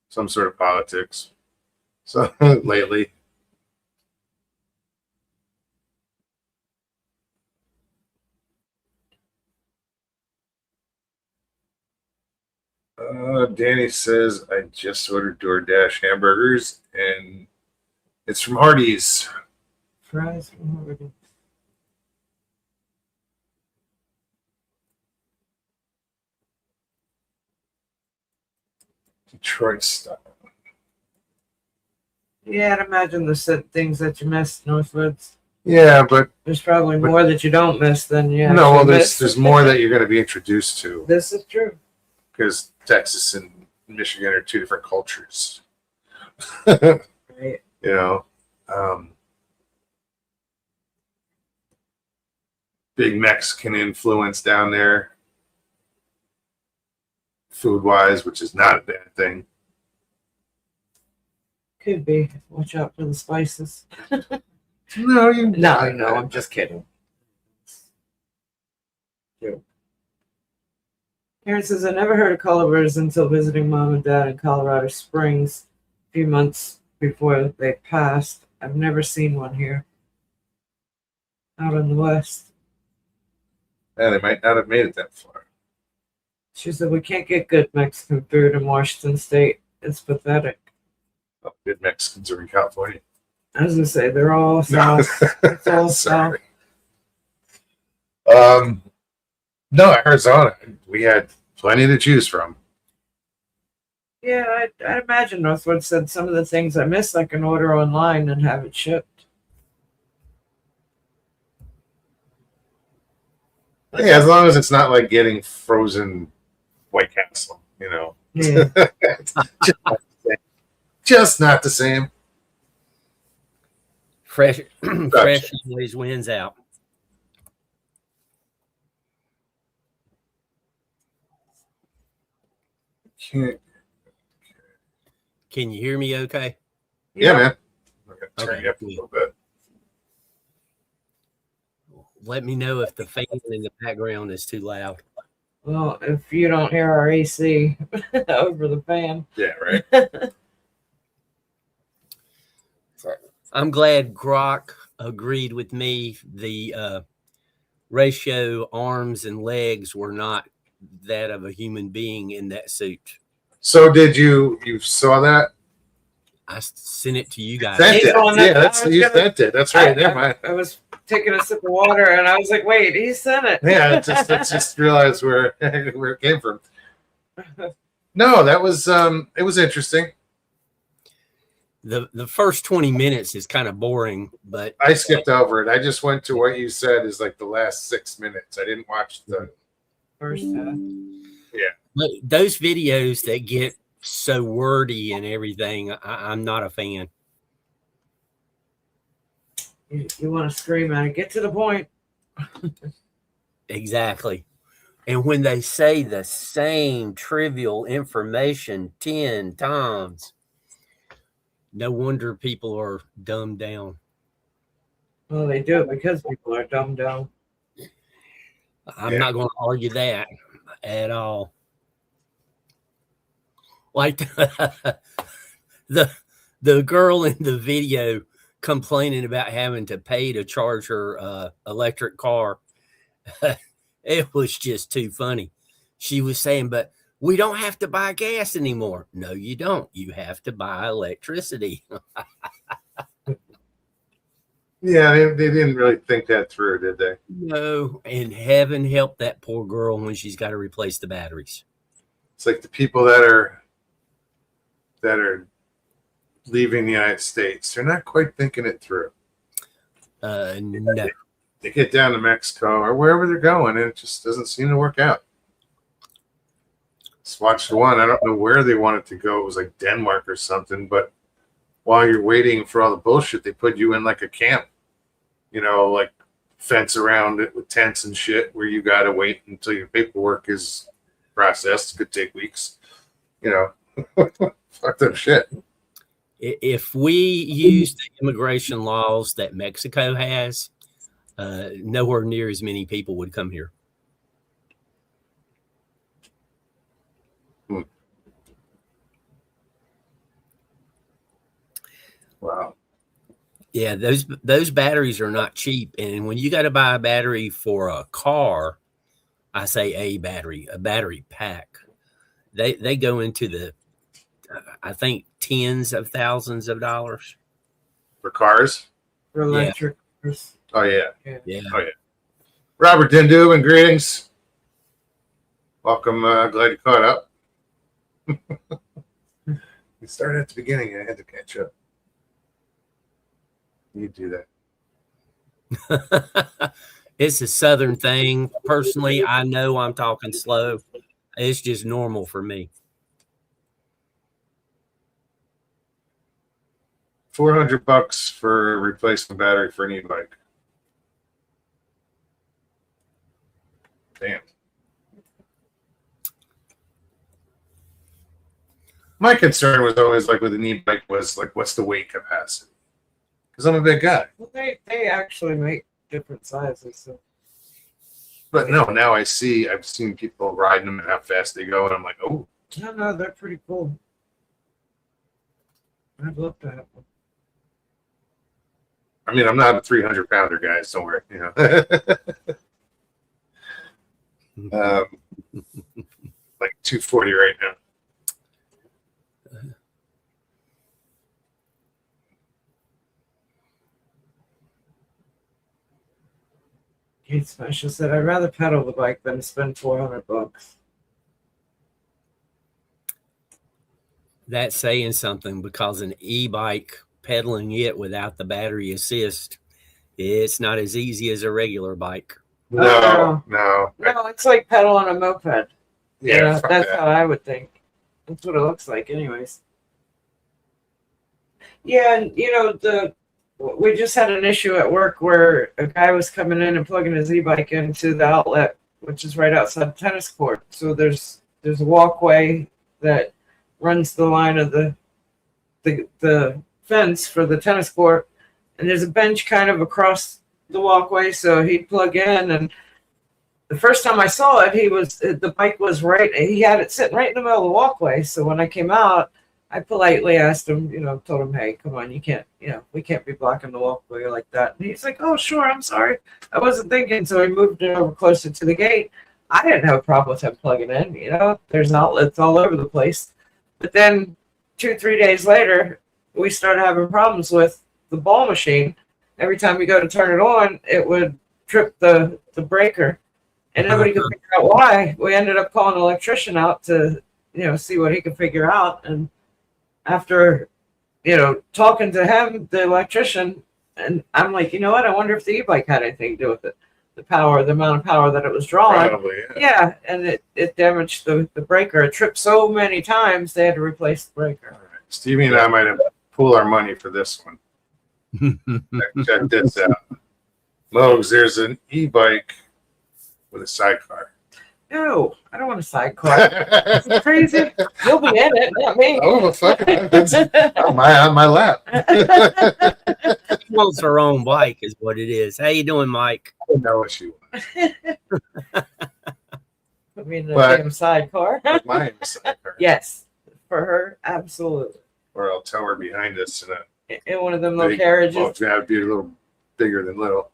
some sort of politics. So lately. Danny says I just ordered DoorDash hamburgers and it's from Hardee's. Fries from Hardee's. Detroit style. Yeah, I'd imagine the things that you missed, Northwoods. Yeah, but there's probably more that you don't miss than you no. Well, miss. there's more that you're going to be introduced to. This is true because Texas and Michigan are two different cultures. Right. You know, big Mexican influence down there, food wise, which is not a bad thing. Could be. Watch out for the spices. No, I'm just kidding. Karen says, I never heard of Culver's until visiting mom and dad in Colorado Springs a few months before they passed. I've never seen one here. Out in the West. Yeah, they might not have made it that far. She said, we can't get good Mexican food in Washington State. It's pathetic. Oh, good Mexicans are in California. I was going to say, they're all south. It's all south. No, Arizona. We had plenty to choose from. Yeah, I imagine Northwood said some of the things I missed I can order online and have it shipped. Yeah, as long as it's not like getting frozen White Castle, you know. Yeah. It's just not the same. Just not the same. Fresh, Gotcha. fresh always wins out. Can't- Can you hear me? Okay. Yeah, man. I'm gonna turn Okay, you up a good. little bit. Let me know if the fan in the background is too loud. Well, if you don't hear our AC over the fan. Yeah, right. I'm glad Grok agreed with me. The ratio arms and legs were not that of a human being in that suit. So did you saw that? I sent it to you guys. Sent He's it. the one that- Yeah, that's I was you gonna- sent it. That's right. Never mind. I was taking a sip of water and I was like, wait, he sent it. Yeah, let's just realize where where it came from. No, that was it was interesting. The first 20 minutes is kind of boring, but I skipped over it. I just went to what you said is like the last 6 minutes. I didn't watch the First half. but those videos that get so wordy and everything, I'm not a fan. You want to scream at it. Get to the point. Exactly. And when they say the same trivial information 10 times, no wonder people are dumbed down. Well, they do it because people are dumbed down. I'm Yeah. not going to argue that at all. Like the girl in the video complaining about having to pay to charge her electric car. It was just too funny. She was saying, but we don't have to buy gas anymore. No, you don't. You have to buy electricity. Yeah, they didn't really think that through, did they? No, and heaven help that poor girl when she's got to replace the batteries. It's like the people that are leaving the United States. They're not quite thinking it through. No. They get down to Mexico or wherever they're going, and it just doesn't seem to work out. Just watched one. I don't know where they wanted to go. It was like Denmark or something. But while you're waiting for all the bullshit, they put you in like a camp. You know, like fence around it with tents and shit, where you got to wait until your paperwork is processed. It could take weeks. You know, fucked up shit. If we use the immigration laws that Mexico has, nowhere near as many people would come here. Wow. Yeah, those batteries are not cheap, and when you got to buy a battery for a car, I say a battery pack, they go into the I think tens of thousands of dollars For cars? For electric. Oh, yeah. Yeah. Oh, yeah. Robert Dindu, greetings. Welcome. Glad you caught up. We started at the beginning. I had to catch up. You do that. It's a southern thing. Personally, I know I'm talking slow. It's just normal for me. $400 for a replacement battery for an e-bike. Damn. My concern was always like with an e-bike was like, what's the weight capacity? Because I'm a big guy. Well, they actually make different sizes. So. But no, now I've seen people riding them and how fast they go, and I'm like, oh, No, they're pretty cool. I'd love to have one. I mean, I'm not a 300-pounder guy, so we're, you know, like 240 right now. Kate Special said, I'd rather pedal the bike than spend $400. That's saying something, because an e-bike, pedaling it without the battery assist, it's not as easy as a regular bike. No. No, it's like pedaling a moped. Yeah, fuck that's that. how I would think. That's what it looks like, anyways. Yeah, and we just had an issue at work where a guy was coming in and plugging his e-bike into the outlet, which is right outside the tennis court. So there's a walkway that runs the line of the fence for the tennis court, and there's a bench kind of across the walkway. So he'd plug in, and the first time I saw it, the bike was right. He had it sitting right in the middle of the walkway. So when I came out, I politely asked him, told him, hey, come on, you can't, we can't be blocking the walkway like that. And he's like, oh, sure, I'm sorry. I wasn't thinking. So he moved it over closer to the gate. I didn't have a problem with him plugging in. There's outlets all over the place. But then 2-3 days later, we started having problems with the ball machine. Every time we go to turn it on, it would trip the breaker. And nobody could figure out why. We ended up calling an electrician out to, see what he could figure out. And after, talking to him, the electrician, and I'm like, you know what? I wonder if the e-bike had anything to do with it. The amount of power that it was drawing. Probably, yeah. Yeah, and it damaged the breaker. It tripped so many times they had to replace the breaker. All right. Stevie and I might have pool our money for this one. Check this out. Lowe's, there's an e-bike with a sidecar. No, I don't want a sidecar. Is it crazy? You'll be in it, not me. Oh, well, fuck it. It's on my lap. She wants her own bike, is what it is. How you doing, Mike? I don't know what she wants. Put me in a But- damn sidecar. Like mine, a sidecar. Yes, for her, absolutely. Or I'll tow her behind us in a In one of them little big- carriages. Well, it's gotta be a little bigger than little.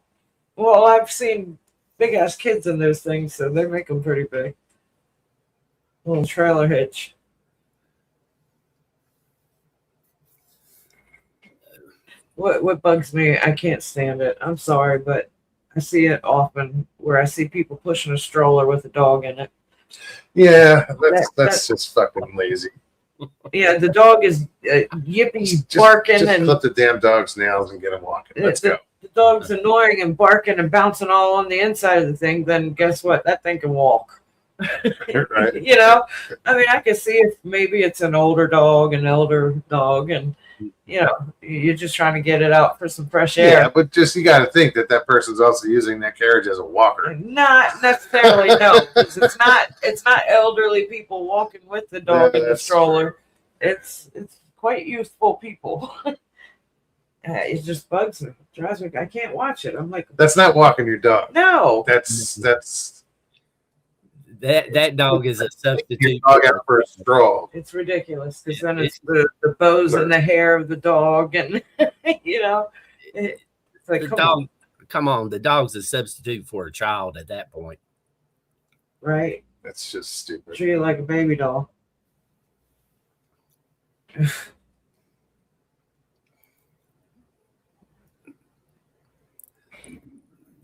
Well, I've seen big ass kids in those things, so they make them pretty big. Little trailer hitch. What bugs me, I can't stand it. I'm sorry, but I see it often where I see people pushing a stroller with a dog in it. Yeah, That- that's just fucking lazy. Yeah, the dog is yipping, Just barking, and clip the damn dog's nails and get him walking. Let's go. the dog's annoying and barking and bouncing all on the inside of the thing. Then guess what? That thing can walk. Right. I mean, I can see if maybe it's an elder dog, and you're just trying to get it out for some fresh air. Yeah, but just you got to think that person's also using that carriage as a walker. Not necessarily, no. 'Cause it's not elderly people walking with the dog Yeah, in the that's stroller. It's quite youthful people. It just bugs me, drives me. I can't watch it. I'm like, That's not walking your dog. no. That's That dog is a your substitute. dog out for a stroll. It's ridiculous because then it's the bows in the hair of the dog, and it's like, The come dog, on, come on, the dog's a substitute for a child at that point. right? That's just stupid. Treat it like a baby doll.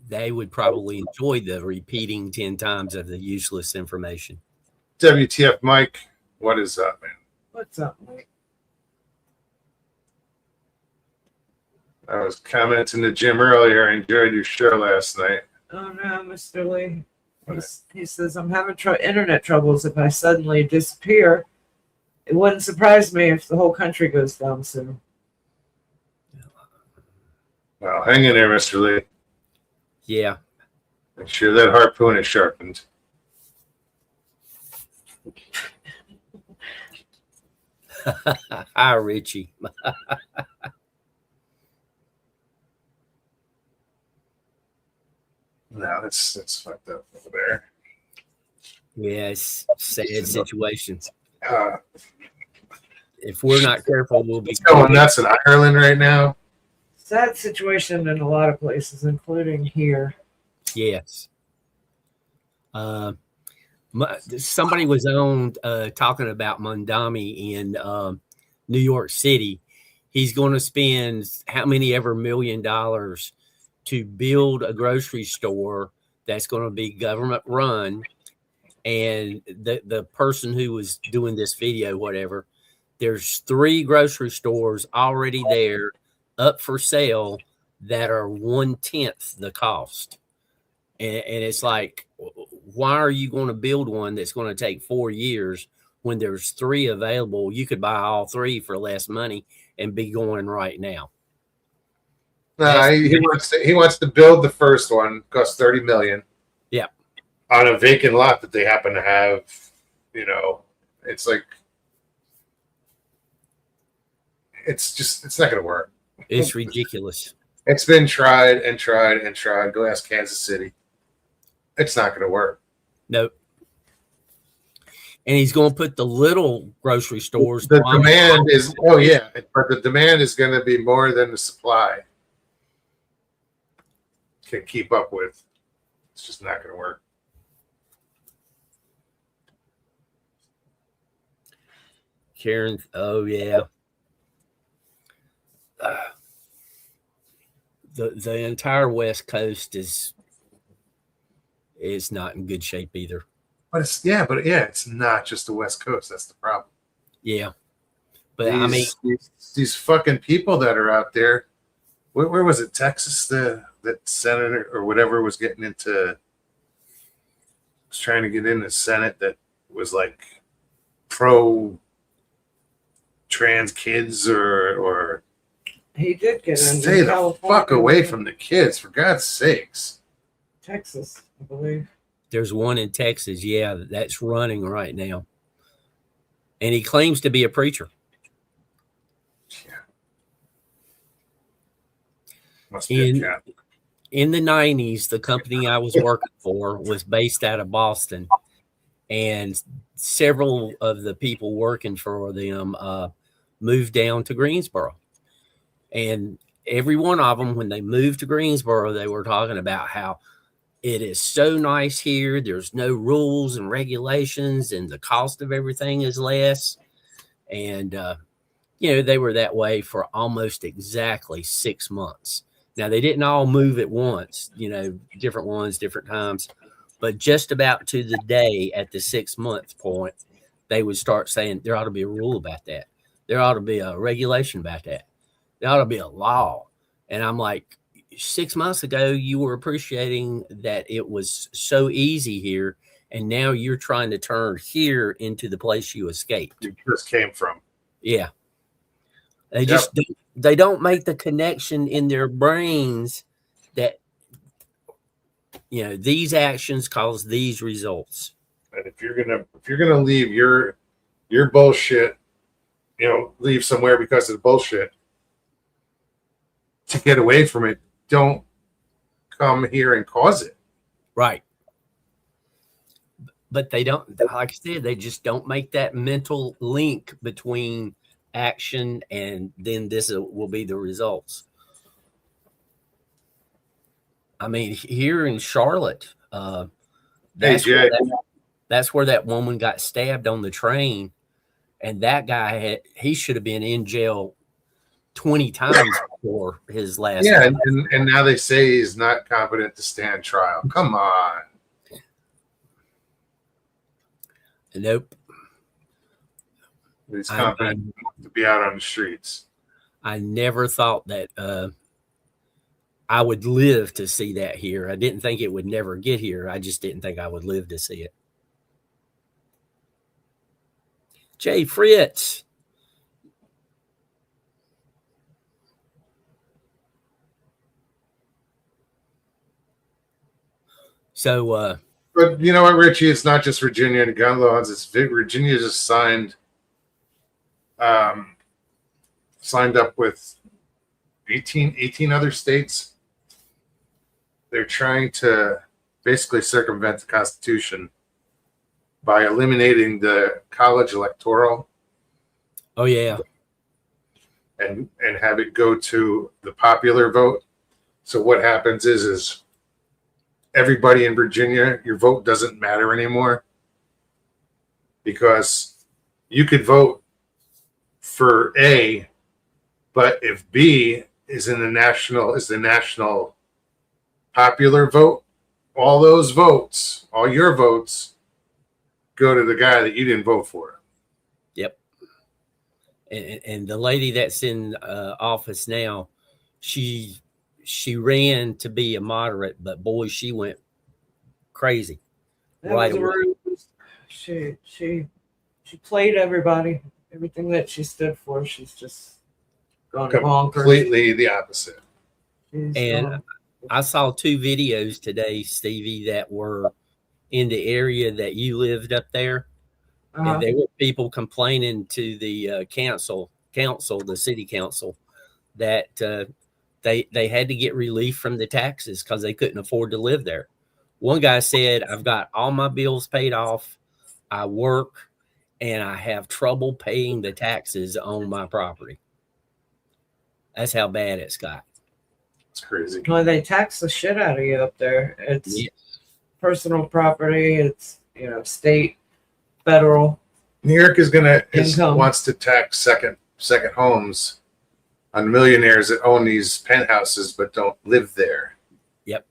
They would probably enjoy the repeating 10 times of the useless information. WTF, Mike? What is up, man? What's up, Mike? I was commenting to Jim earlier. I enjoyed your show last night. Oh no, Mr. Lee. What? He says I'm having internet troubles. If I suddenly disappear, it wouldn't surprise me if the whole country goes down soon. Well, hang in there, Mr. Lee. Yeah. Make sure that harpoon is sharpened. Hi, Richie. No, that's fucked up over there. Yes, sad situation. Uh, If we're not careful, we'll be it's going nuts in Ireland right now. Sad situation in a lot of places, including here. Yes. Somebody was on talking about Mondami in New York City. He's going to spend how many ever $1 million to build a grocery store that's going to be government run. And the person who was doing this video, whatever, there's 3 grocery stores already there up for sale that are 1/10 the cost. And it's like, why are you going to build one that's going to take 4 years when there's 3 available? You could buy all 3 for less money and be going right now. He wants to build the first one, cost $30 million. Yeah. On a vacant lot that they happen to have, it's like, it's not going to work. It's ridiculous. It's been tried and tried and tried. Go ask Kansas City. It's not going to work. Nope. And he's going to put the little grocery stores. The demand is, but the demand is going to be more than the supply can keep up with. It's just not going to work. Karen, oh yeah. The entire West Coast is not in good shape either. But it's not just the West Coast. That's the problem. Yeah. But these fucking people that are out there, where was it? Texas, that senator or whatever was trying to get in the Senate that was like pro trans kids or he did get in. Stay the fuck away from the kids, for God's sakes. Texas, I believe. There's one in Texas, that's running right now. And he claims to be a preacher. Yeah. Must be a cat. In the 90s, the company I was working for was based out of Boston. And several of the people working for them moved down to Greensboro. And every one of them, when they moved to Greensboro, they were talking about how it is so nice here. There's no rules and regulations, and the cost of everything is less. And, they were that way for almost exactly 6 months. Now, they didn't all move at once, different ones, different times. But just about to the day at the 6-month point, they would start saying there ought to be a rule about that. There ought to be a regulation about that. There ought to be a law. And I'm like, 6 months ago, you were appreciating that it was so easy here. And now you're trying to turn here into the place you escaped. You just came from. Yeah. They don't make the connection in their brains that, these actions cause these results. And if you're gonna leave your bullshit, leave somewhere because of the bullshit to get away from it, don't come here and cause it. Right. But they don't, like I said, they just don't make that mental link between action and then this will be the results. I mean, here in Charlotte, that's where that woman got stabbed on the train, and that guy he should have been in jail 20 times for his last. Yeah, and now they say he's not competent to stand trial. Come on. Nope. He's competent to be out on the streets. I never thought that I would live to see that here. I didn't think it would never get here. I just didn't think I would live to see it. Jay Fritz. So, but you know what, Richie? It's not just Virginia and gun laws. It's Virginia just signed up with 18 other states. They're trying to basically circumvent the Constitution by eliminating the college electoral. Oh yeah, and have it go to the popular vote. So what happens is everybody in Virginia, your vote doesn't matter anymore, because you could vote for A, but if B is the national popular vote, all those votes, all your votes, go to the guy that you didn't vote for. Yep. And the lady that's in office now, she ran to be a moderate, but boy, she went crazy. That Right was a away. ruse. She played everybody. Everything that she stood for, she's just gone bonkers. Completely the opposite. She's And gone. I saw 2 videos today, Stevie, that were in the area that you lived up there. Uh-huh. And there were people complaining to the council, the city council, that they had to get relief from the taxes because they couldn't afford to live there. One guy said, "I've got all my bills paid off. I work, and I have trouble paying the taxes on my property." That's how bad it's got. It's crazy. Well, they tax the shit out of you up there. It's Yeah. personal property. It's state, federal. New York Income. wants to tax second homes on millionaires that own these penthouses but don't live there. Yep.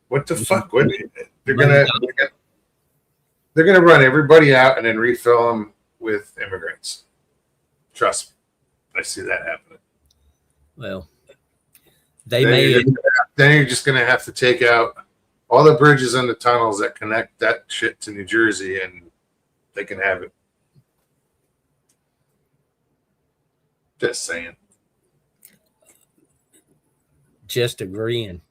What the fuck? They're gonna run everybody out and then refill them with immigrants. Trust me, I see that happening. Well, then you're just gonna have to take out all the bridges and the tunnels that connect that shit to New Jersey, and they can have it. Just saying. just agreeing.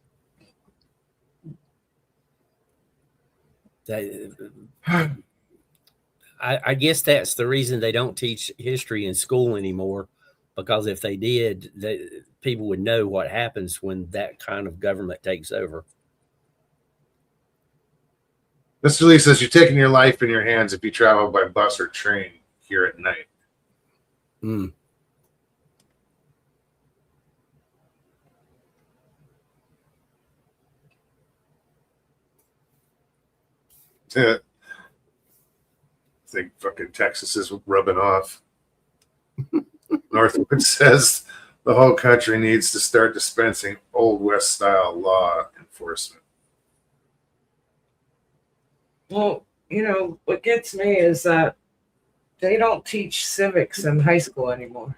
I guess that's the reason they don't teach history in school anymore, because if they did, people would know what happens when that kind of government takes over. Mr. Lee says you're taking your life in your hands if you travel by bus or train here at night. Mm. I think fucking Texas is rubbing off. Northwood says the whole country needs to start dispensing Old West style law enforcement. Well, what gets me is that they don't teach civics in high school anymore.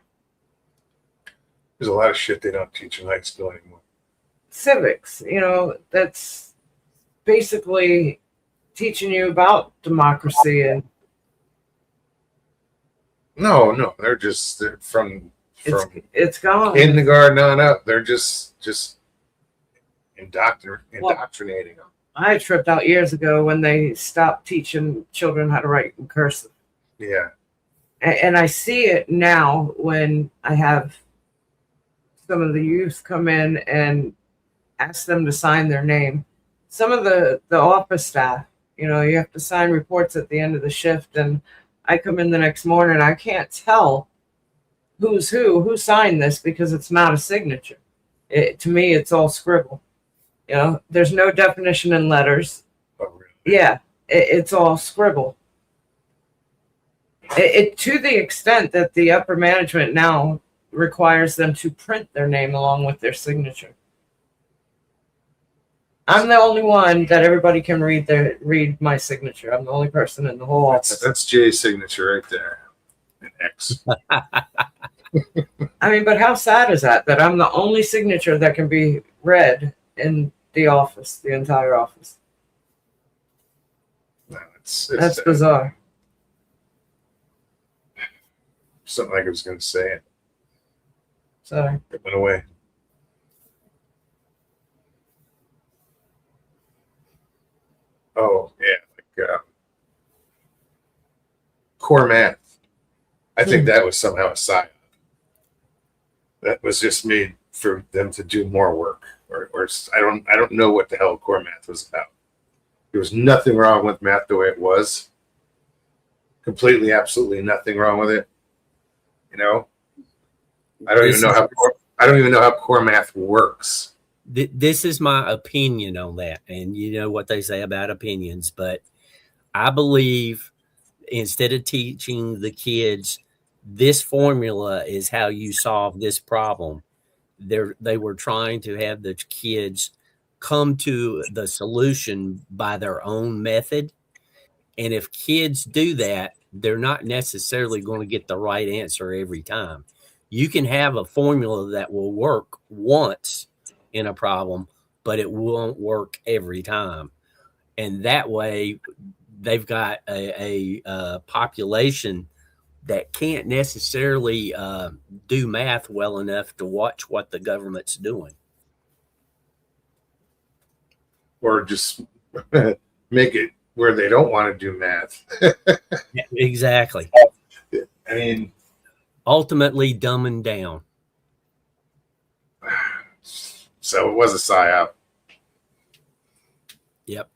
There's a lot of shit they don't teach in high school anymore. Civics, that's basically teaching you about democracy and No, they're from it's gone. kindergarten on up. They're just indoctrinating them. I tripped out years ago when they stopped teaching children how to write in cursive. Yeah. And I see it now when I have some of the youth come in and ask them to sign their name. Some of the office staff, you have to sign reports at the end of the shift, and I come in the next morning, I can't tell who's who signed this because it's not a signature. To me, it's all scribble. There's no definition in letters. Oh, really? Yeah, it's all scribble. It to the extent that the upper management now requires them to print their name along with their signature. I'm the only one that everybody can read my signature. I'm the only person in the whole office. That's Jay's signature right there. An X. I mean, but how sad is that? That I'm the only signature that can be read in the office, the entire office. No, That's bizarre. Something like I was going to say it. Sorry. It went away. Oh, yeah. Like core math. I think that was somehow a psyop. That was just made for them to do more work. Or I don't know what the hell core math was about. There was nothing wrong with math the way it was. Completely, absolutely nothing wrong with it. I don't even know how core math works. This is my opinion on that, and you know what they say about opinions, but I believe instead of teaching the kids this formula is how you solve this problem, they were trying to have the kids come to the solution by their own method. And if kids do that, they're not necessarily going to get the right answer every time. You can have a formula that will work once in a problem, but it won't work every time. And that way, they've got a population that can't necessarily do math well enough to watch what the government's doing. Or just make it where they don't want to do math. Exactly. I mean, Ultimately, dumbing down. so it was a psyop. Yep.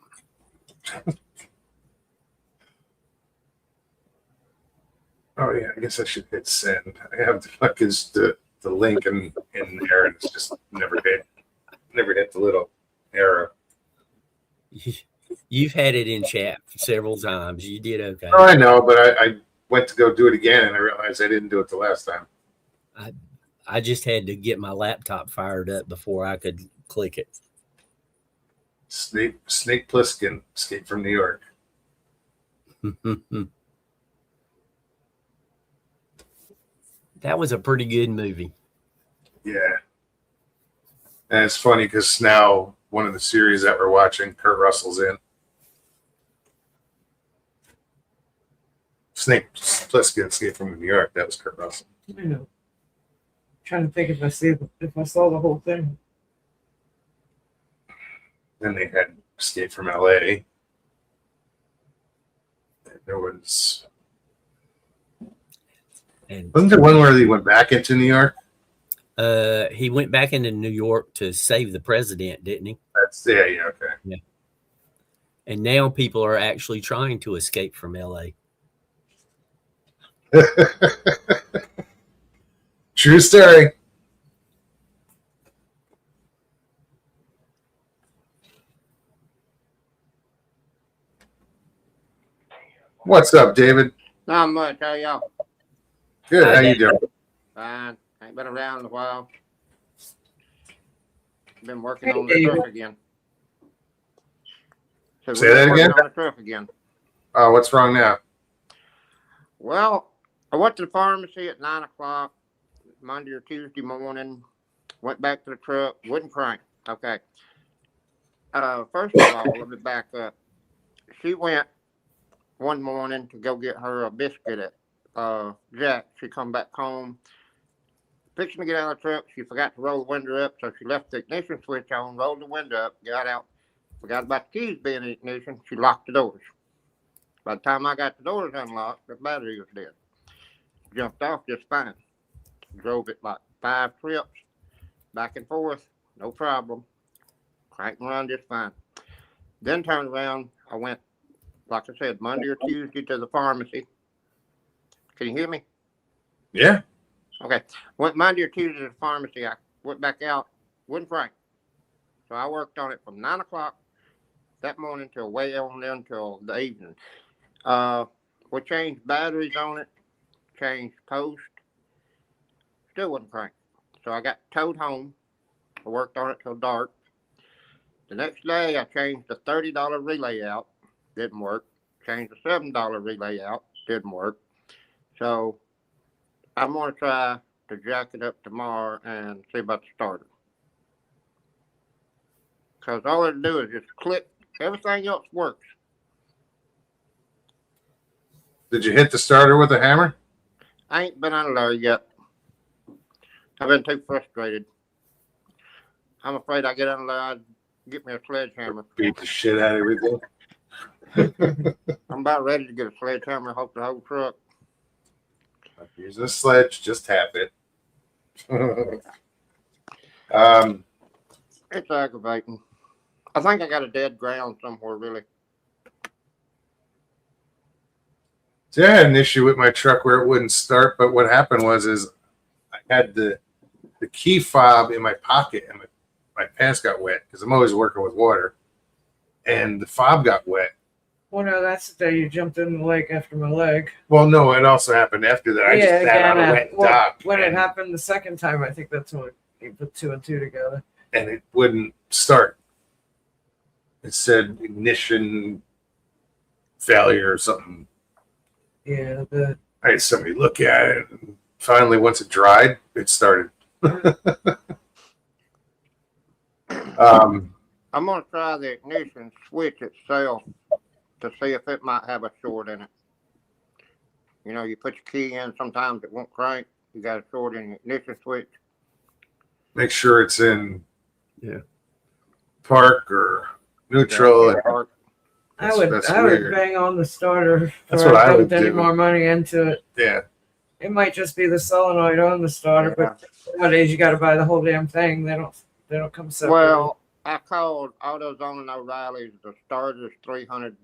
Oh yeah, I guess I should hit send. I have the link in there, and it's just never hit the little arrow. You've had it in chat several times. You did okay. Oh, I know, but I went to go do it again, and I realized I didn't do it the last time. I just had to get my laptop fired up before I could click it. Snake Plissken, Escape from New York. That was a pretty good movie. Yeah, and it's funny because now one of the series that we're watching, Kurt Russell's in. Snake Plissken, Escape from New York. That was Kurt Russell. I know. Trying to think if I saw the whole thing. Then they had Escape from LA. There was. And Wasn't there one where he went back into New York? he went back into New York to save the president, didn't he? That's yeah, okay. And now people are actually trying to escape from LA. True story. What's up, David? Not much. How y'all? Good. Hi, How you David. doing? Fine. Ain't been around in a while. Been working Hey, on the David. truck again. So Say we've that been working again? on the truck again. Oh, what's wrong now? Well, I went to the pharmacy at 9 o'clock Monday or Tuesday morning. Went back to the truck. Wouldn't crank. Okay. First of all, let me back up. She went one morning to go get her a biscuit at Jack. She come back home. Fixing to get out of the truck, she forgot to roll the window up, so she left the ignition switch on, rolled the window up, got out, forgot about the keys being in the ignition. She locked the doors. By the time I got the doors unlocked, the battery was dead. Jumped off just fine. Drove it like 5 trips, back and forth, no problem. Crank and run just fine. Then turned around, I went, like I said, Monday or Tuesday to the pharmacy. Can you hear me? Yeah. Okay. Went Monday or Tuesday to the pharmacy. I went back out, wouldn't crank. So I worked on it from 9 o'clock that morning till way on until the evening. We changed batteries on it, changed post, still wouldn't crank. So I got towed home. I worked on it till dark. The next day I changed the $30 relay out, didn't work. Changed the $7 relay out, didn't work. So I'm going to try to jack it up tomorrow and see about the starter. Because all it'll do is just click. Everything else works. Did you hit the starter with a hammer? I ain't been under there yet. I've been too frustrated. I'm afraid I get under there, I'd get me a sledgehammer. Beat the shit out of everything. I'm about ready to get a sledgehammer, hope the whole truck. Using a sledge, just tap it. It's aggravating. I think I got a dead ground somewhere, really. See, I had an issue with my truck where it wouldn't start, but what happened was I had the key fob in my pocket and my pants got wet because I'm always working with water, and the fob got wet. Well, no, that's the day you jumped in the lake after my leg. Well, no, it also happened after that. I just sat on a wet dock. When it and- happened the second time, I think that's when you put 2 and 2 together. and it wouldn't start. it said ignition failure or something. Yeah, I had somebody look at it. And finally, once it dried, it started. I'm gonna try the ignition switch itself to see if it might have a short in it. You know, you put your key in, sometimes it won't crank. You got a short in the ignition switch. Make sure it's in Yeah. park or neutral. Or- I would That's I would weird. bang on the starter That's before what I would dumped any do. more money into it. Yeah. It might just be the solenoid on the starter, but nowadays you got to buy the whole damn thing. They don't come separate. Well, I called AutoZone and O'Reilly's. The starter's $300,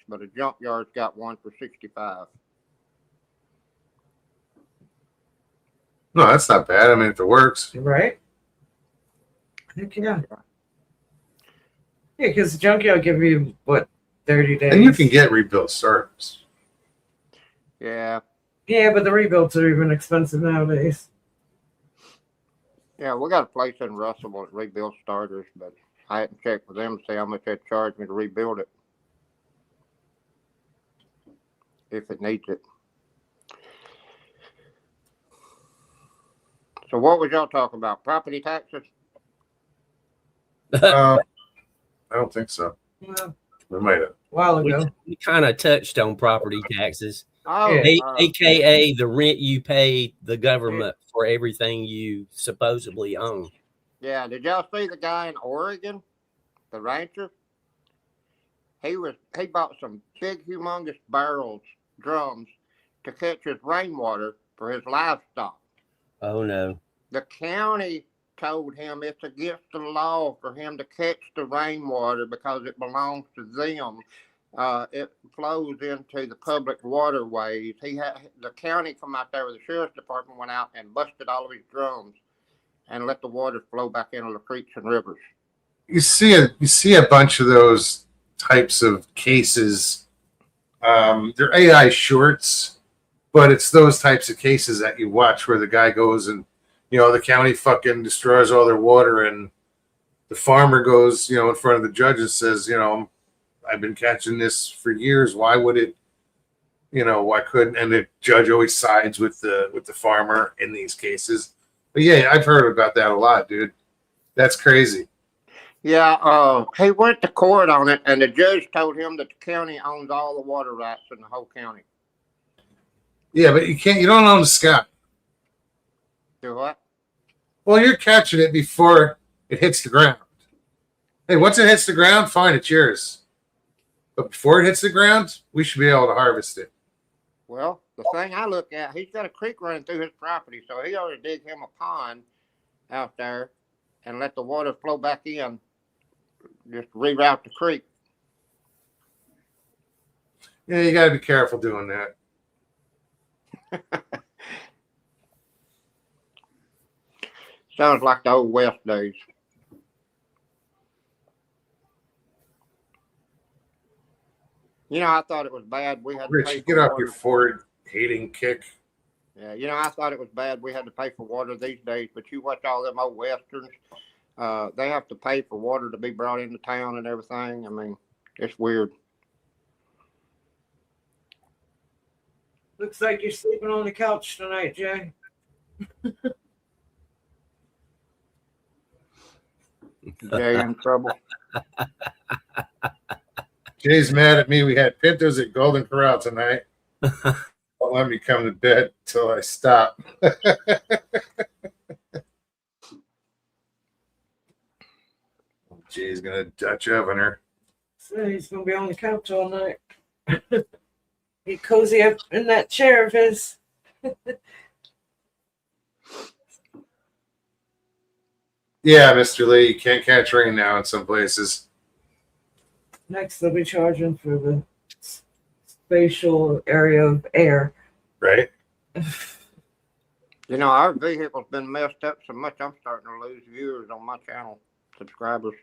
but a junkyard's got one for $65. No, that's not bad. I mean, if it works. Right? Heck yeah. Yeah, because the junkyard will give you what 30 days. And you can get rebuilt starters. Yeah, Yeah, but the rebuilds are even expensive nowadays. yeah, we got a place in Russell that rebuilds starters, but I hadn't checked with them to see how much they'd charge me to rebuild it. If it needs it. So what was y'all talking about? Property taxes? I don't think so. Well, We might have. a while ago. We kind of touched on property taxes, Oh, Yeah. aka the rent you pay the government for everything you supposedly own. yeah. Did y'all see the guy in Oregon, the rancher? He bought some big, humongous barrels, drums, to catch his rainwater for his livestock. Oh no. The county told him it's against the law for him to catch the rainwater because it belongs to them. It flows into the public waterways. The county come out there with the sheriff's department, went out and busted all of his drums and let the water flow back into the creeks and rivers. You see a bunch of those types of cases. They're AI shorts, but it's those types of cases that you watch where the guy goes and, the county fucking destroys all their water, and the farmer goes, in front of the judge and says, I've been catching this for years. Why would it, why couldn't? And the judge always sides with the farmer in these cases. But yeah, I've heard about that a lot, dude. That's crazy. Yeah, he went to court on it, and the judge told him that the county owns all the water rights in the whole county. Yeah, but you don't own the sky. Do what? Well, you're catching it before it hits the ground. Hey, once it hits the ground, fine, it's yours. But before it hits the ground, we should be able to harvest it. Well, the thing I look at, he's got a creek running through his property, so he ought to dig him a pond out there and let the water flow back in. Just reroute the creek. Yeah, you got to be careful doing that. Sounds like the old West days. I thought it was bad. We had to Rich, pay you for get off water. your Ford hating kick. Yeah, I thought it was bad. We had to pay for water these days, but you watch all them old westerns. They have to pay for water to be brought into town and everything. I mean, it's weird. Looks like you're sleeping on the couch tonight, Jay. Jay in trouble. Jay's mad at me. We had Pintos at Golden Corral tonight. Don't let me come to bed till I stop. Jay's gonna Dutch oven her. So he's gonna be on the couch all night. Get cozy up in that chair of his. Yeah, Mr. Lee, you can't catch rain now in some places. Next, they'll be charging for the spatial area of air. Right? Our vehicle's been messed up so much, I'm starting to lose viewers on my channel, subscribers.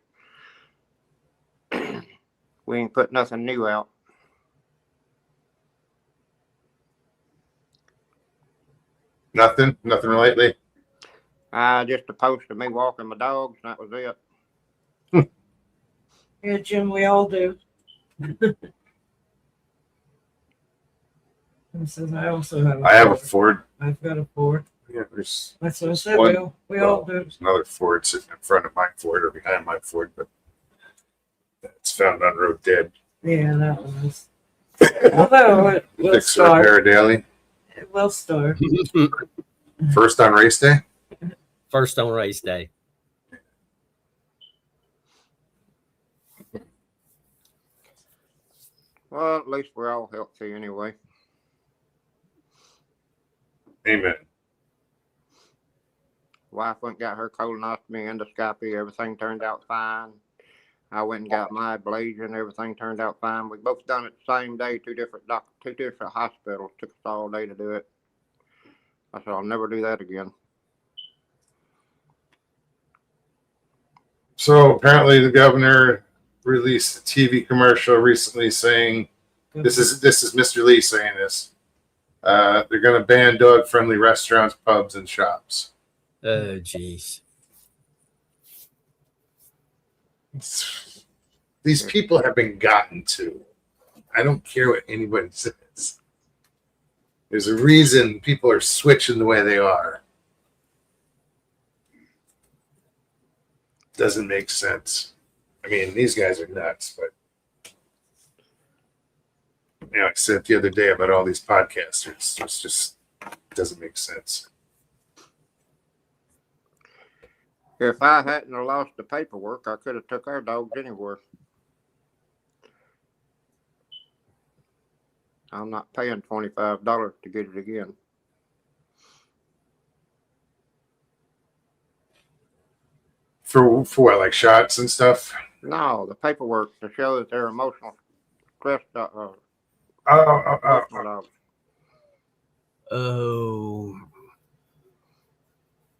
We ain't put nothing new out. Nothing lately. Just a post of me walking my dogs, and that was it. Yeah, Jim, we all do. It says I also have a I have a Ford. Ford. I've got a Ford. Yeah, there's That's what I said. One- We all do. there's another Ford sitting in front of my Ford or behind my Ford, but it's found on road dead. Yeah, that one is. Although it will Fix or start. repair daily. It will start. First on race day. First on race day. Well, at least we're all healthy anyway. Amen. Wife went and got her colonoscopy, endoscopy. Everything turned out fine. I went and got my ablation. Everything turned out fine. We both done it the same day. Two different hospitals. Took us all day to do it. I said I'll never do that again. So apparently the governor released a TV commercial recently saying this is Mr. Lee saying this. They're going to ban dog-friendly restaurants, pubs, and shops. Oh, jeez. These people have been gotten to. I don't care what anybody says. There's a reason people are switching the way they are. Doesn't make sense. I mean, these guys are nuts, but you know, I said the other day about all these podcasters. It's just doesn't make sense. If I hadn't have lost the paperwork, I could have took our dogs anywhere. I'm not paying $25 to get it again. For what, like shots and stuff? No, the paperwork to show that they're emotional stress Oh. dogs. Oh,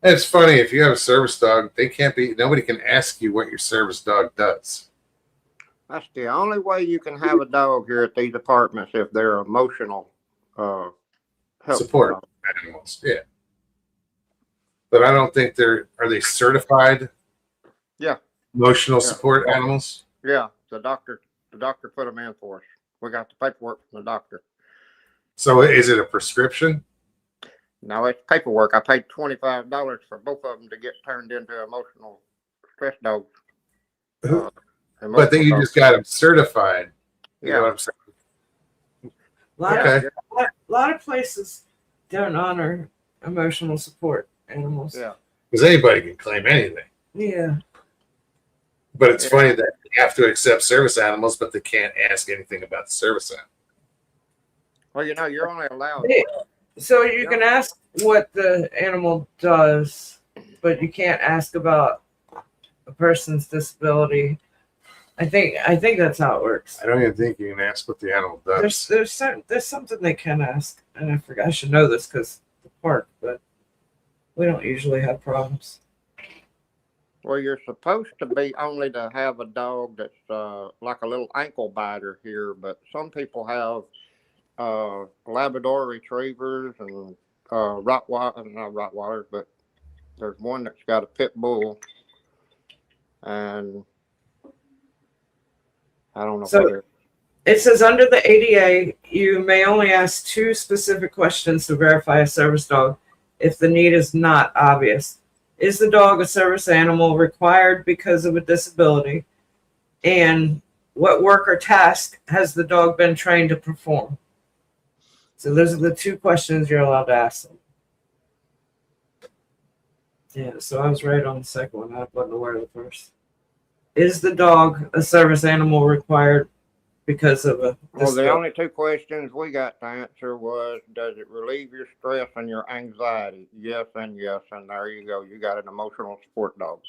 It's funny, if you have a service dog, nobody can ask you what your service dog does. That's the only way you can have a dog here at these apartments if they're emotional help Support dogs. animals, yeah. But I don't think are they certified? Yeah. Emotional Yeah. support animals? Yeah, the doctor put them in for us. We got the paperwork from the doctor. So is it a prescription? No, it's paperwork. I paid $25 for both of them to get turned into emotional stress dogs. But then you just got them certified. You know Yeah. what I'm saying? A Okay. lot of places don't honor emotional support animals. Yeah. Because anybody can claim anything. Yeah. But it's Yeah. funny that they have to accept service animals, but they can't ask anything about the service animal. Well, you know, you're only allowed. Yeah. So you can ask what the animal does, but you can't ask about a person's disability. I think that's how it works. I don't even think you can ask what the animal does. There's something they can ask, and I forgot I should know this because the park, but we don't usually have problems. Well, you're supposed to be only to have a dog that's like a little ankle biter here, but some people have Labrador retrievers and not Rottweilers, but there's one that's got a pit bull, and I don't know So- whether. It says under the ADA, you may only ask 2 specific questions to verify a service dog if the need is not obvious. Is the dog a service animal required because of a disability? And what work or task has the dog been trained to perform? So those are the 2 questions you're allowed to ask them. Yeah, so I was right on the second one. I wasn't aware of the first. Is the dog a service animal required because of a Well, the disability? only 2 questions we got to answer was, does it relieve your stress and your anxiety? Yes and yes, and there you go. You got an emotional support dog.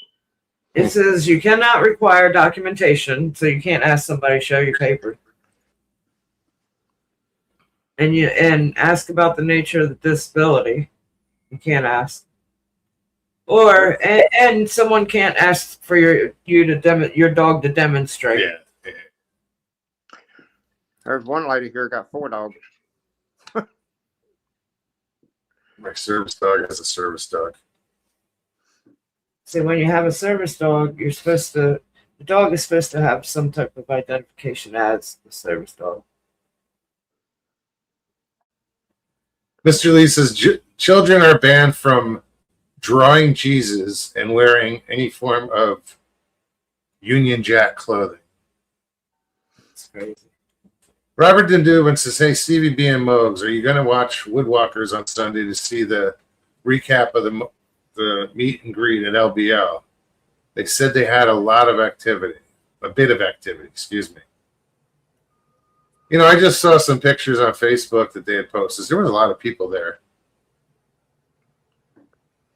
It says you cannot require documentation, so you can't ask somebody to show you paper. And ask about the nature of the disability. You can't ask. Or and someone can't ask for your dog to demonstrate. Yeah. There's one lady here got 4 dogs. My service dog has a service dog. See, when you have a service dog, you're supposed to The dog is supposed to have some type of identification as the service dog. Mr. Lee says children are banned from drawing Jesus and wearing any form of Union Jack clothing. It's crazy. Robert Dindubin says, hey, Stevie B and Mogs, are you going to watch Woodwalkers on Sunday to see the recap of the meet and greet at LBL? They said they had a bit of activity, excuse me. You know, I just saw some pictures on Facebook that they had posted. There was a lot of people there.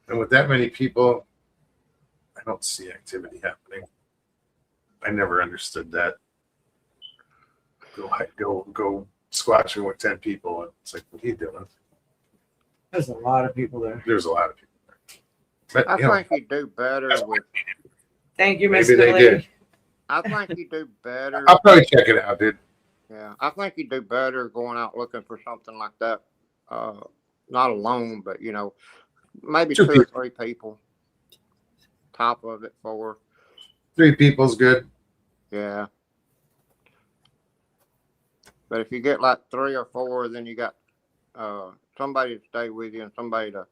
And with that many people, I don't see activity happening. I never understood that. Go squatching with 10 people. It's like, what are you doing? There's a lot of people there. There's a lot of people there. But, I you know, think you do better with. Thank you, Maybe Mr. they Lee. did. I think you do better. I'll probably check it out, dude. Yeah, I think you do better going out looking for something like that. Not alone, but you know, maybe Two two or three people. Top of it, 4. 3 people's good. Yeah. But if you get like 3 or 4, then you got somebody to stay with you and somebody to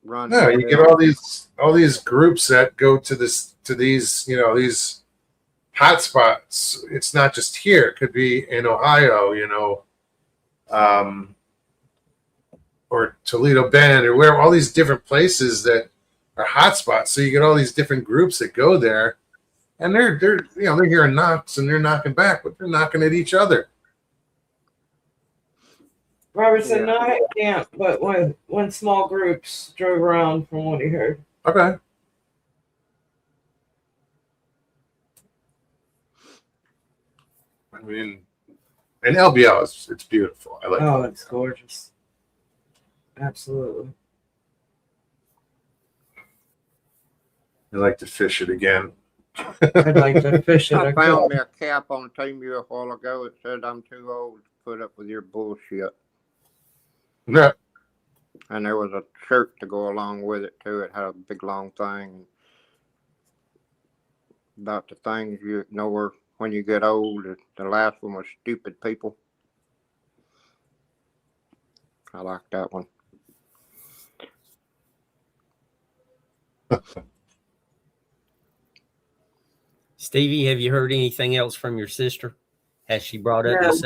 run. No, you get all these groups that go to these these hot spots. It's not just here. It could be in Ohio, or Toledo Bend, or where all these different places that are hot spots. So you get all these different groups that go there, and they're hearing knocks and they're knocking back, but they're knocking at each other. Robert said Yeah. not at camp, but when small groups drove around from what he heard. Okay. I mean, and LBL it's beautiful. I like Oh, it. it's gorgeous. Absolutely. I like to fish it again. I'd like to fish it. I I found could. me a cap on Temu a while ago. It said I'm too old to put up with your bullshit. Yeah. And there was a shirt to go along with it too. It had a big long thing about the things you ignore when you get old. The last one was stupid people. I like that one. Stevie, have you heard anything else from your sister? Has she brought up No. this?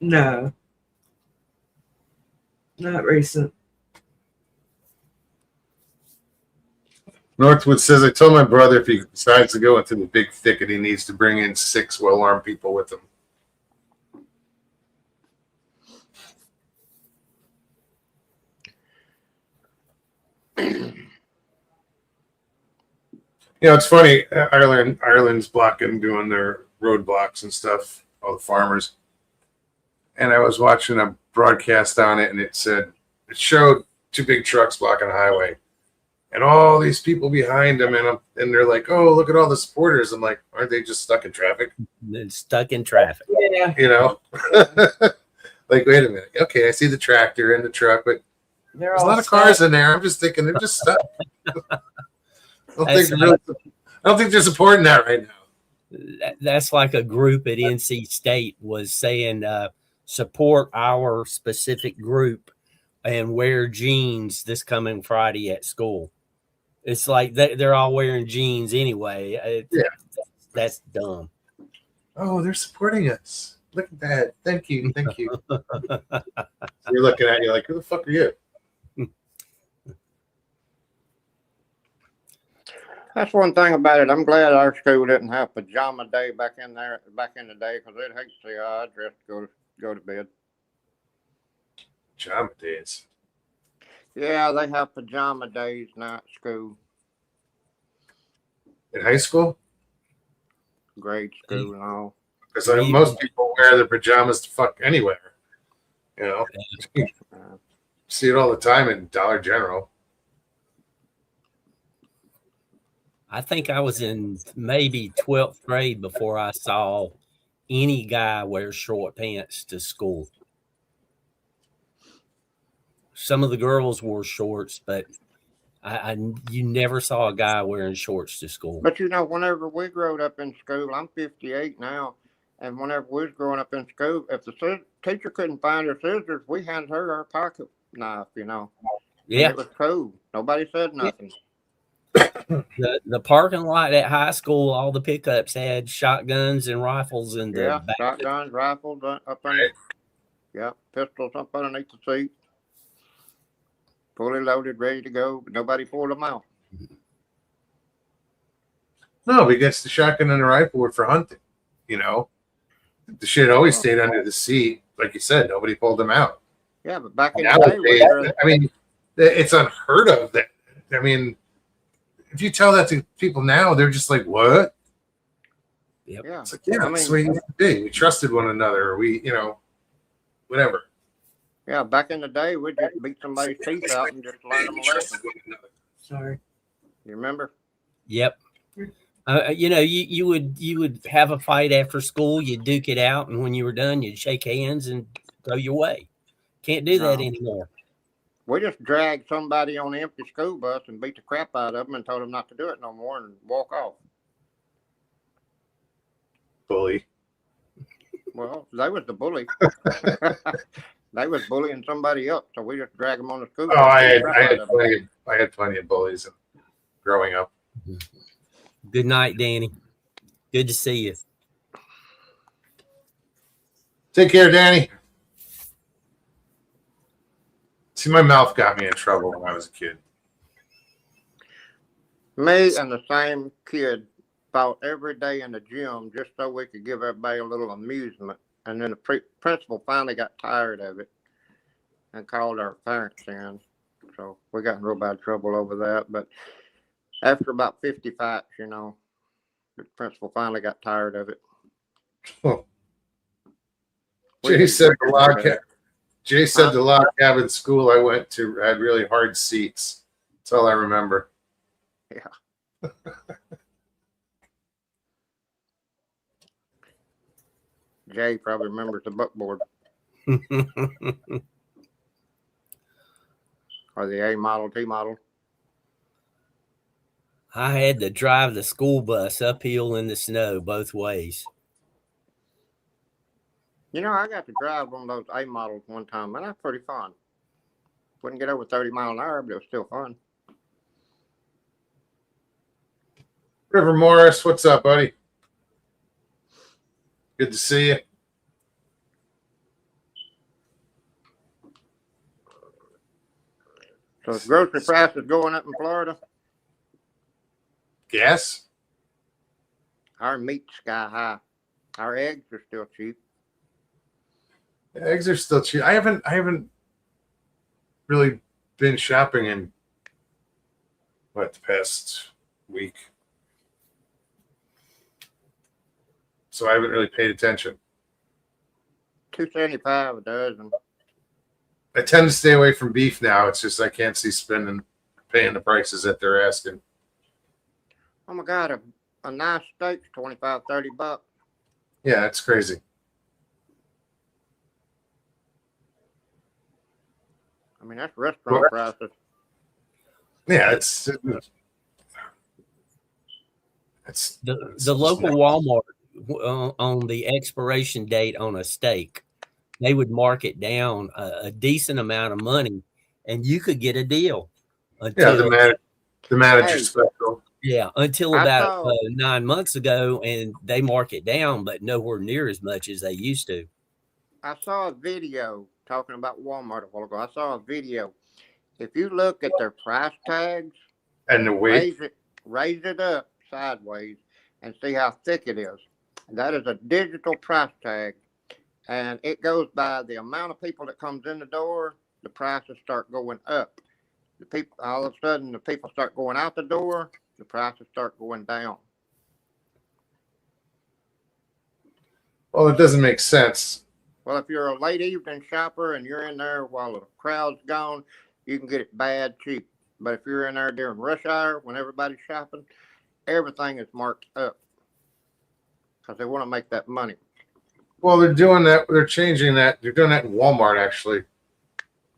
No. Not recent. Northwood says, I told my brother if he decides to go into the big thicket, he needs to bring in 6 well-armed people with him. It's funny. Ireland's doing their roadblocks and stuff, all the farmers. And I was watching a broadcast on it, and it showed 2 big trucks blocking the highway. And all these people behind them, and they're like, "Oh, look at all the supporters." I'm like, "Aren't they just stuck in traffic?" It's stuck in traffic. Yeah. Like, wait a minute. Okay, I see the tractor and the truck, but They're there's a all lot of stuck. cars in there. I'm just thinking they're just stuck. I That's don't think they're supporting that right now. That's like a group at NC State was saying, support our specific group and wear jeans this coming Friday at school. It's like they're all wearing jeans anyway. That's dumb. Oh, they're supporting us. Look at that. Thank you. Thank you. You're looking at you like, who the fuck are you? That's one thing about it. I'm glad our school didn't have pajama day back in the day, because they'd hate to see how I dressed to go to bed. Pajama days. Yeah, they have pajama days now at school, In high school? grade school and all. Because most people wear their pajamas to fuck anywhere. See it all the time in Dollar General. I think I was in maybe 12th grade before I saw any guy wear short pants to school. Some of the girls wore shorts, but You never saw a guy wearing shorts to school. But whenever we growed up in school, I'm 58 now, and whenever we was growing up in school, if the teacher couldn't find her scissors, we handed her our pocket knife, And Yeah, it was cool. Nobody said nothing. the parking lot at high school, all the pickups had shotguns and rifles in the Yeah, back. shotguns, rifles up under, pistols up underneath the seat, fully loaded, ready to go, but nobody pulled them out. No, because the shotgun and the rifle were for hunting. The shit always stayed under the seat. Like you said, nobody pulled them out. Yeah, but back in the day, Nowadays, I mean, it's unheard of. That I mean, if you tell that to people now, they're just like, "What?" Yep. yeah, It's like, yeah, that's the way it used to be. We trusted one another. We, whatever. yeah, back in the day, we'd just beat somebody's teeth out and just learn them a lesson. Sorry. You remember? Yep. You would have a fight after school. You'd duke it out, and when you were done, you'd shake hands and go your way. Can't do that No. anymore. We just dragged somebody on the empty school bus and beat the crap out of them and told them not to do it no more and walk off. Bully. Well, they was the bully. They was bullying somebody else, so we just dragged them on the school bus. Oh, I and beat the crap had out of them. plenty of bullies growing up. Good night, Danny. Good to see you. Take care, Danny. See, my mouth got me in trouble when I was a kid. Me and the same kid fought every day in the gym just so we could give everybody a little amusement. And then the principal finally got tired of it and called our parents in. So we got in real bad trouble over that. But after about 50 fights, the principal finally got tired of it. Oh. We Jay said didn't the log cabin school I went to had really hard seats. That's all I remember. Yeah. Jay probably remembers the buckboard or the A model, T model. I had to drive the school bus uphill in the snow both ways. I got to drive one of those A models one time, and that's pretty fun. Wouldn't get over 30 miles an hour, but it was still fun. River Morris, what's up, buddy? Good to see you. So the grocery prices going up in Florida. Gas? Our meat's sky high. Our eggs are still cheap. Eggs are still cheap. I haven't really been shopping in the past week. So I haven't really paid attention. $2.75 a dozen. I tend to stay away from beef now. It's just I can't see paying the prices that they're asking. Oh my God, a nice steak's $25, $30. Yeah, it's crazy. I mean, that's restaurant prices. Yeah, it's The local Walmart on the expiration date on a steak, they would mark it down a decent amount of money, and you could get a deal. Yeah, the manager special. Yeah, until about 9 months ago, and they mark it down, but nowhere near as much as they used to. I saw a video talking about Walmart a while ago. I saw a video. If you look at their price tags And the weight. raise it up sideways and see how thick it is. That is a digital price tag, and it goes by the amount of people that comes in the door. The prices start going up. The people, all of a sudden, the people start going out the door. The prices start going down. Well, it doesn't make sense. Well, if you're a late evening shopper and you're in there while the crowd's gone, you can get it bad cheap. But if you're in there during rush hour when everybody's shopping, everything is marked up because they want to make that money. Well, they're doing that. They're changing that. They're doing that in Walmart actually,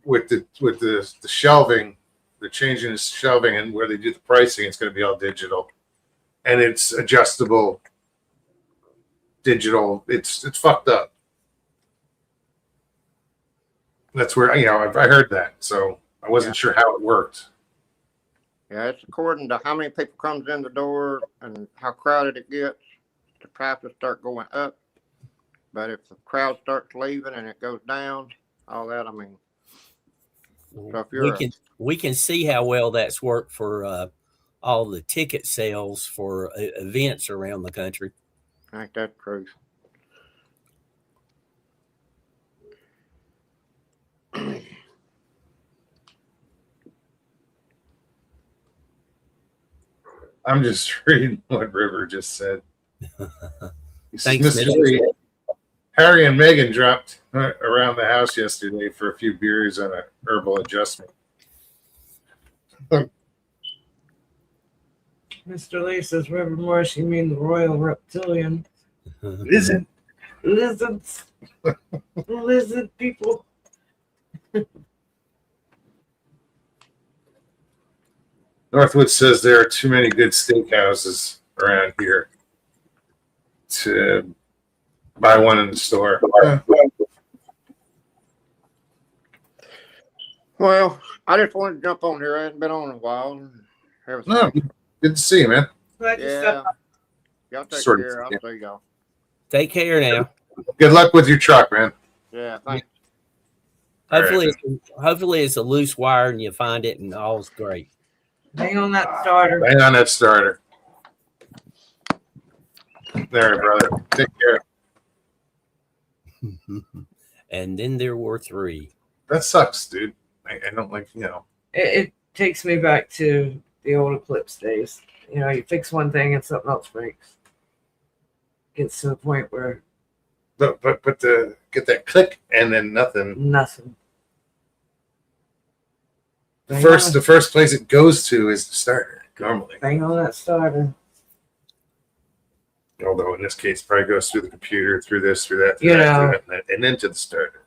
with the shelving. they're changing the shelving, and where they do the pricing, it's going to be all digital, and it's adjustable. Digital. It's fucked up. That's where I heard that, so I wasn't sure how it worked. Yeah, it's according to how many people comes in the door and how crowded it gets. The prices start going up. But if the crowd starts leaving and it goes down, all that, I mean, so if you're we can see how well that's worked for all the ticket sales for events around the country. ain't that true? I'm just reading what River just said. He says, Thanks, Mr. Mitch. Lee, Harry and Meghan dropped around the house yesterday for a few beers on a herbal adjustment. Mr. Lee says, Reverend Morris, you mean the royal reptilian. Isn't Lizards. Lizard people. Northwood says there are too many good steakhouses around here to buy one in the store. Well, I just wanted to jump on here. I hadn't been on in a while. Everything. No, good to see you, man. Glad you Yeah. stepped up. Y'all take Sort of, care. I'll yeah. see y'all. Take care now. Good luck with your truck, man. Yeah, thanks. Hopefully it's a loose wire and you find it and all's great. Hang on that starter. Hang on that starter. There, brother. Take care. And then there were 3. That sucks, dude. I don't like, It takes me back to the old Eclipse days. You fix one thing and something else breaks. Gets to the point where but to get that click and then nothing. nothing. The first place it goes to is the starter normally. Bang on that starter. Although in this case, it probably goes through the computer, through this, through that, You through know. that, and then to the starter.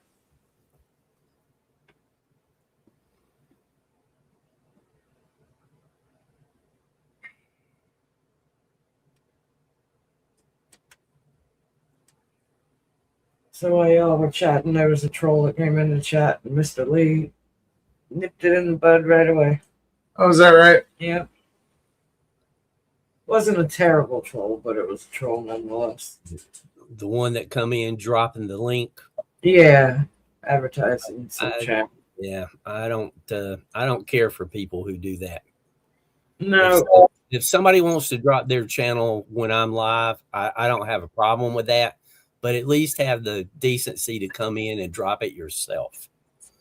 So while y'all were chatting, there was a troll that came in the chat, and Mr. Lee nipped it in the bud right away. Oh, is that right? Yep. Wasn't a terrible troll, but it was a troll nonetheless. The one that come in dropping the link. Yeah, advertising some I- chat. Yeah, I don't care for people who do that. No, If somebody wants to drop their channel when I'm live, I don't have a problem with that. But at least have the decency to come in and drop it yourself.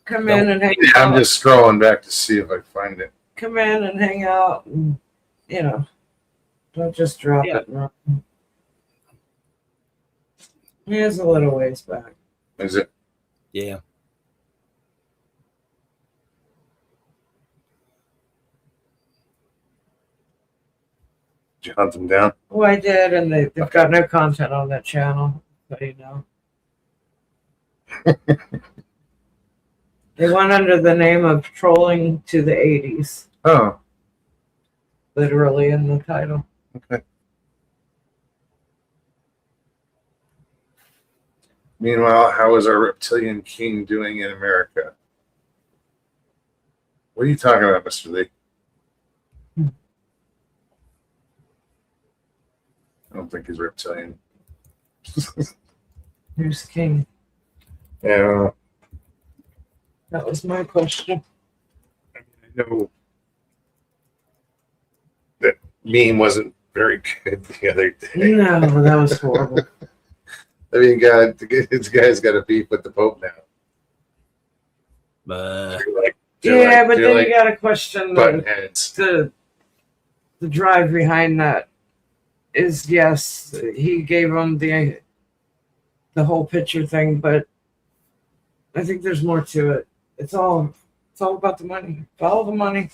come in and hang Yeah, out. I'm just scrolling back to see if I find it. Come in and hang out, and don't just drop Yeah. it. And run. Here's a little ways back. Is it? Yeah. Did you hunt them down? Oh, I did, and they've got no content on that channel. So they went under the name of Trolling to the 80s, Oh, literally in the title. okay. Meanwhile, how is our reptilian king doing in America? What are you talking about, Mr. Lee? I don't think he's reptilian. Who's king? Yeah, That was my question. I know that meme wasn't very good the other day. No, that was horrible. I mean, God, this guy's got a beef with the Pope now. Yeah, but then you got to question button heads. the drive behind that. Is yes, he gave him the whole picture thing, but I think there's more to it. It's all about the money. Follow the money.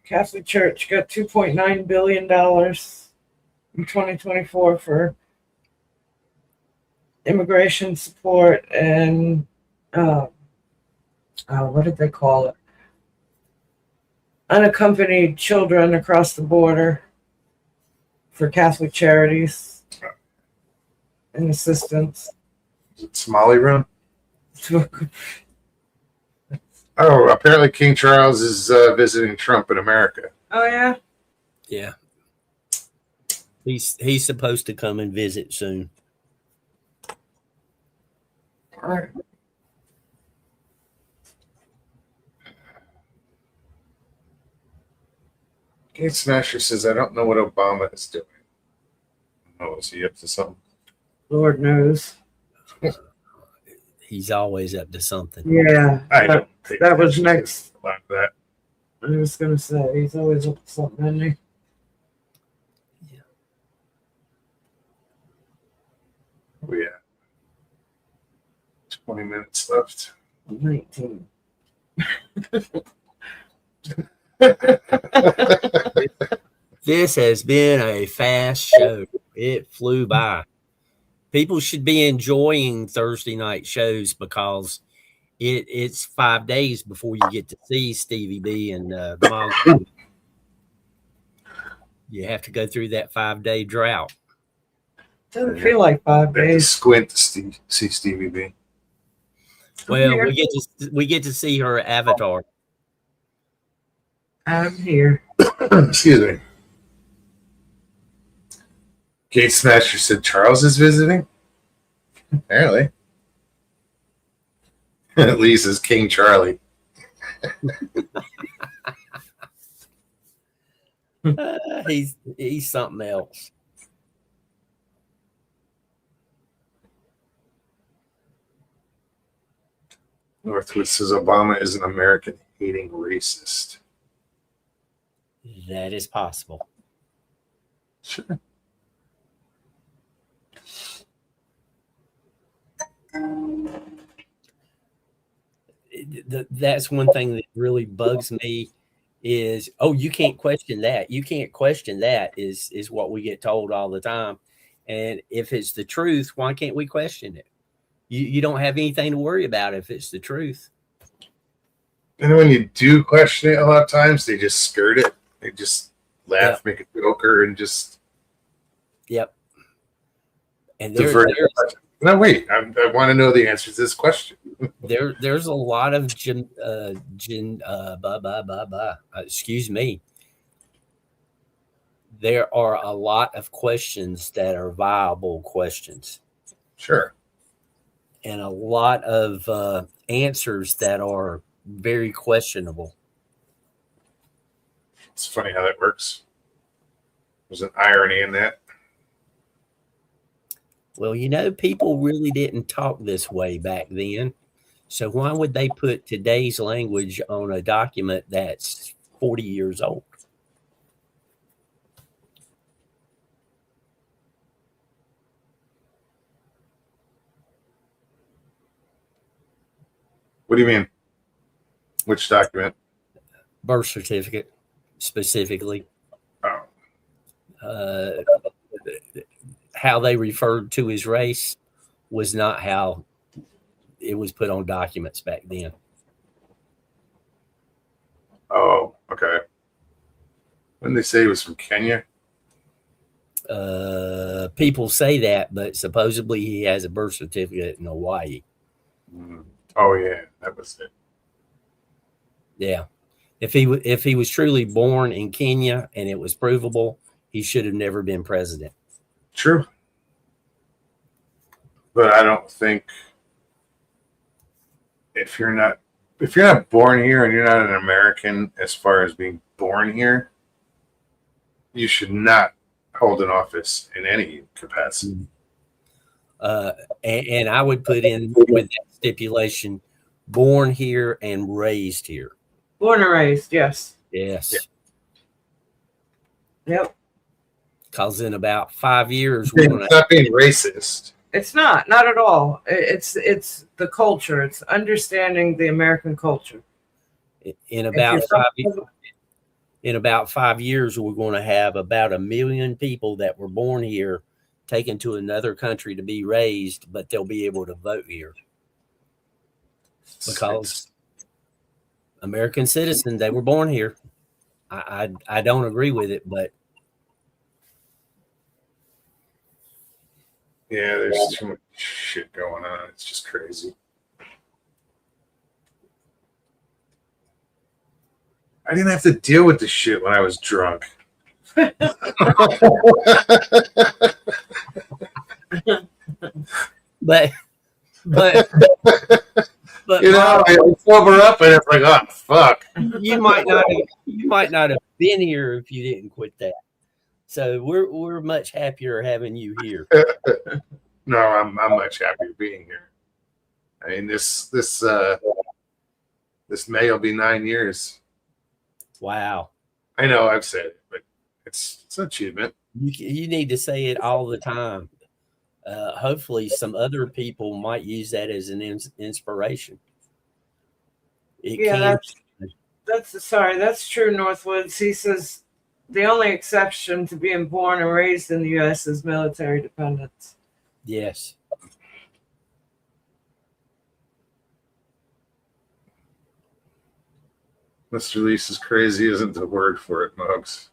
Catholic Church got $2.9 billion in 2024 for immigration support and what did they call it? unaccompanied children across the border for Catholic charities and assistance. Is it Somali room? Oh, apparently King Charles is visiting Trump in America. Oh yeah. Yeah. He's supposed to come and visit soon. All right. Gate Smasher says, I don't know what Obama is doing. Oh, is he up to something? Lord knows. He's always up to something. Yeah. I don't think that was should next. say a lot of that. I was gonna say he's always up to something, isn't he? Oh, yeah. 20 minutes left. 19. This has been a fast show. It flew by. People should be enjoying Thursday night shows because it's 5 days before you get to see Stevie B and Mongo. You have to go through that 5 day drought. Doesn't feel like 5 I have to days. squint to see Stevie B. Well, here. we get to see her avatar. I'm here. Excuse me. Gate Smasher said Charles is visiting. Apparently. Lee says King Charlie. He's something else. Northwood says Obama is an American hating racist. That is possible. Sure. That's one thing that really bugs me is, oh, you can't question that. You can't question that is what we get told all the time. And if it's the truth, why can't we question it? You don't have anything to worry about if it's the truth. And when you do question it, a lot of times they just skirt it. They just laugh, make a joker, and just Yep. And divert the question. No, wait. I want to know the answer to this question. there's a lot of excuse me. There are a lot of questions that are viable questions. Sure. And a lot of answers that are very questionable. It's funny how that works. There's an irony in that. Well, people really didn't talk this way back then. So why would they put today's language on a document that's 40 years old? What do you mean? Which document? Birth certificate, specifically. Oh. How they referred to his race was not how it was put on documents back then. Oh, okay. When they say he was from Kenya? People say that, but supposedly he has a birth certificate in Hawaii. Oh, yeah, that was it. Yeah. If he was truly born in Kenya and it was provable, he should have never been president. True. But I don't think if you're not born here and you're not an American as far as being born here, you should not hold an office in any capacity. And I would put in with that stipulation, born here and raised here. Born and raised, yes. Yes. Yep. Because in about 5 years, It's not being racist. It's not at all. It's the culture. It's understanding the American culture. in about 5 years, we're going to have about 1 million people that were born here taken to another country to be raised, but they'll be able to vote here because American citizens, they were born here. I don't agree with it, but Yeah, there's too much shit going on. It's just crazy. I didn't have to deal with this shit when I was drunk. but You know, I sober up and it's like, oh fuck. you might not have been here if you didn't quit that. So we're much happier having you here. No, I'm much happier being here. I mean, this May will be 9 years. Wow. I know I've said it, but it's an achievement. You need to say it all the time. Hopefully some other people might use that as an inspiration. Yeah, that's true, Northwoods. He says the only exception to being born and raised in the U.S. is military dependents. Yes. Mr. Lease is crazy isn't the word for it, Mugs.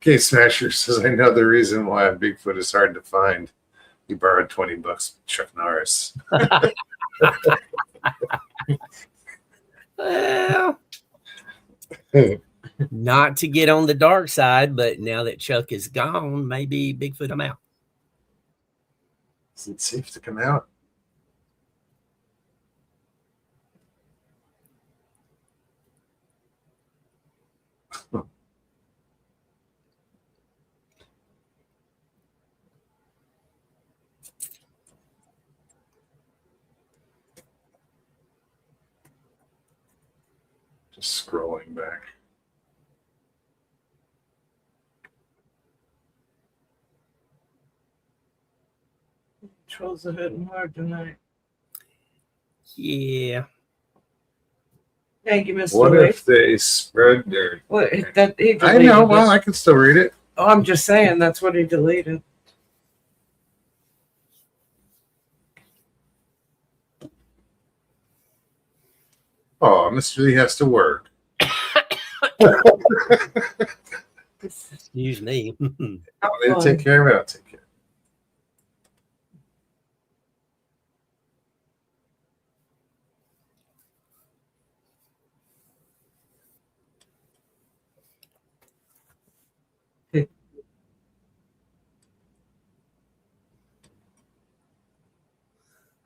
Kate Smasher says, I know the reason why Bigfoot is hard to find. He borrowed $20 from Chuck Norris. Well, not to get on the dark side, but now that Chuck is gone, maybe Bigfoot I'm out. Is it safe to come out? Just scrolling back. Trolls are hitting hard tonight. Yeah. Thank you, Mr. What Lee. if they spread their... What that he I know, deleted well, it. I can still read it. Oh, I'm just saying that's what he deleted. Oh, Mr. Lee has to work. Excuse me. I'll take care of it. I'll take care.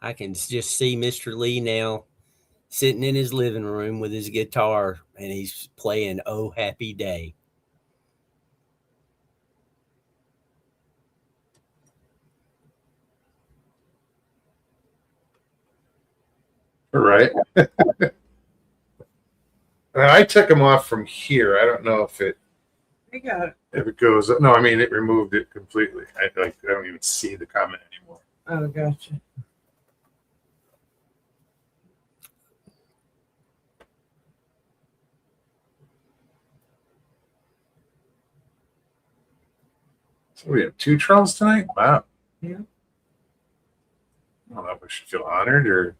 I can just see Mr. Lee now sitting in his living room with his guitar and he's playing Oh Happy Day. Right. I took him off from here. I don't know if it goes. No, I mean it removed it completely. I don't even see the comment anymore. Oh, gotcha. So we have 2 trolls tonight. Wow. Yeah. I don't know if I should feel honored or.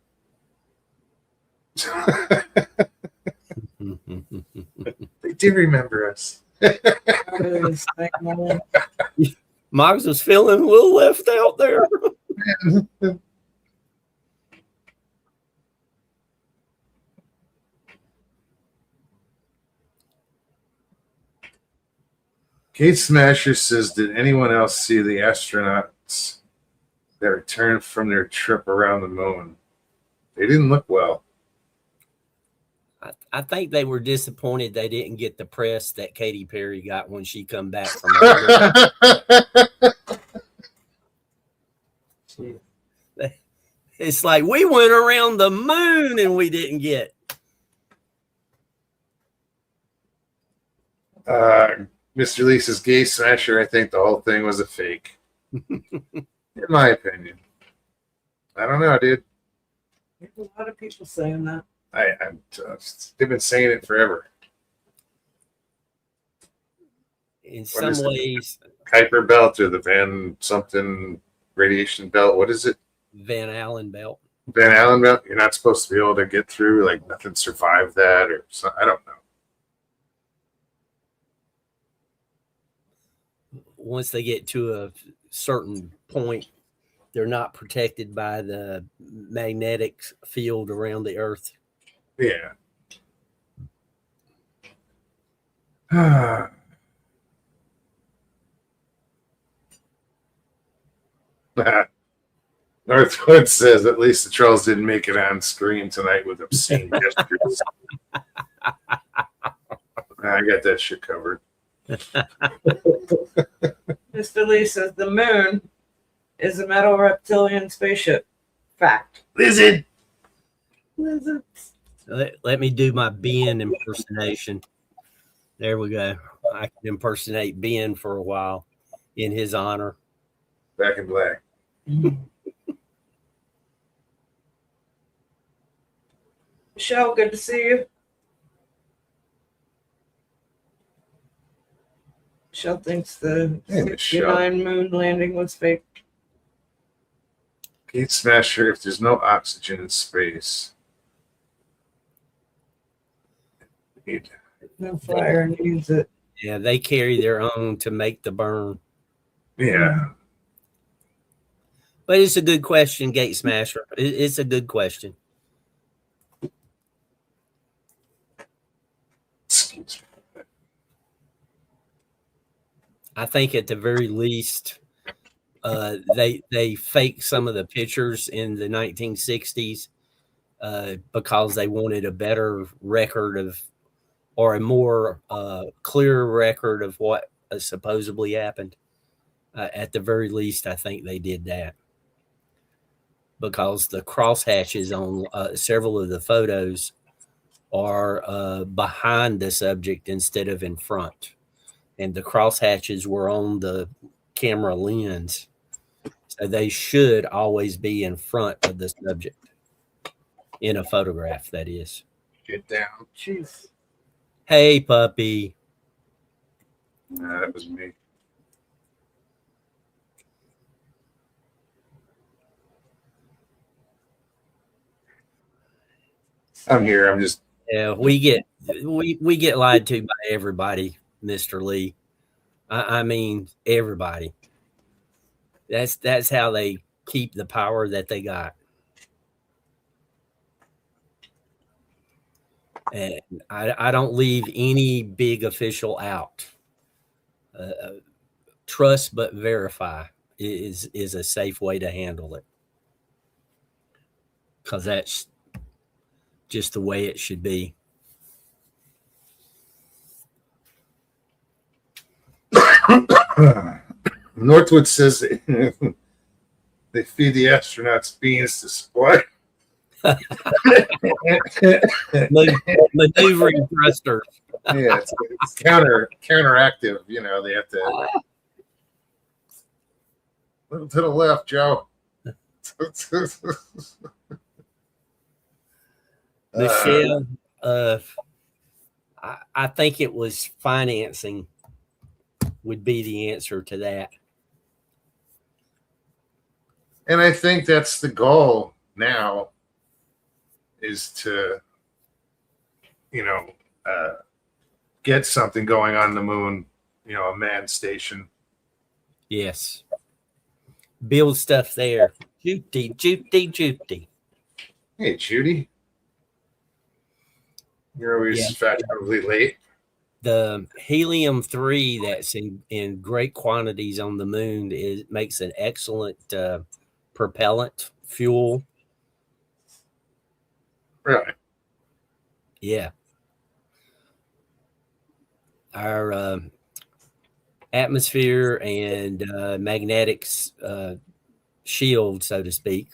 They do remember us. Moggs was feeling a little left out there. Kate Smasher says, did anyone else see the astronauts that returned from their trip around the moon? They didn't look well. I think they were disappointed they didn't get the press that Katy Perry got when she come back from It's like we went around the moon and we didn't get. Mr. Lisa's gay smasher. I think the whole thing was a fake. In my opinion. I don't know, dude. There's a lot of people saying that. They've been saying it forever. In some ways, Kuiper belt or the Van something radiation belt. What is it? Van Allen belt. Van Allen belt, you're not supposed to be able to get through. Like nothing survived that, or I don't know. Once they get to a certain point, they're not protected by the magnetic field around the Earth. Yeah. Northwood says at least the trolls didn't make it on screen tonight with obscene gestures. I got that shit covered. Mr. Lee says the moon is a metal reptilian spaceship. Fact. Lizard. Lizards. Let me do my Ben impersonation. There we go. I can impersonate Ben for a while in his honor. Back in black. Michelle, good to see you. Michelle thinks the Hey, 69 moon landing was fake. Gate Smasher, if there's no oxygen in space. Need No fire needs it. Yeah, they carry their own to make the burn. yeah. But it's a good question, Gate Smasher. It's a good question. Excuse me. I think at the very least, they fake some of the pictures in the 1960s because they wanted a better record of, or a more clear record of what supposedly happened. At the very least, I think they did that because the crosshatches on several of the photos are behind the subject instead of in front. And the crosshatches were on the camera lens. So they should always be in front of the subject in a photograph, that is. Get down. Jeez. Hey, puppy. Nah, that was me. I'm here. I'm just. Yeah, we get lied to by everybody, Mr. Lee. I mean, everybody. That's how they keep the power that they got. And I don't leave any big official out. Trust but verify is a safe way to handle it, because that's just the way it should be. Northwood says they feed the astronauts beans to supply. Maneuvering thrusters. Yeah, it's counteractive. You know, they have to. A little to the left, Joe. Michelle, I think it was financing would be the answer to that. And I think that's the goal now, is to, get something going on the moon, a manned station. Yes. Build stuff there. Judy. Hey, Judy. You're always fashionably late. The helium-3 that's in great quantities on the moon makes an excellent propellant fuel. Really? Yeah. Our atmosphere and magnetic shield, so to speak,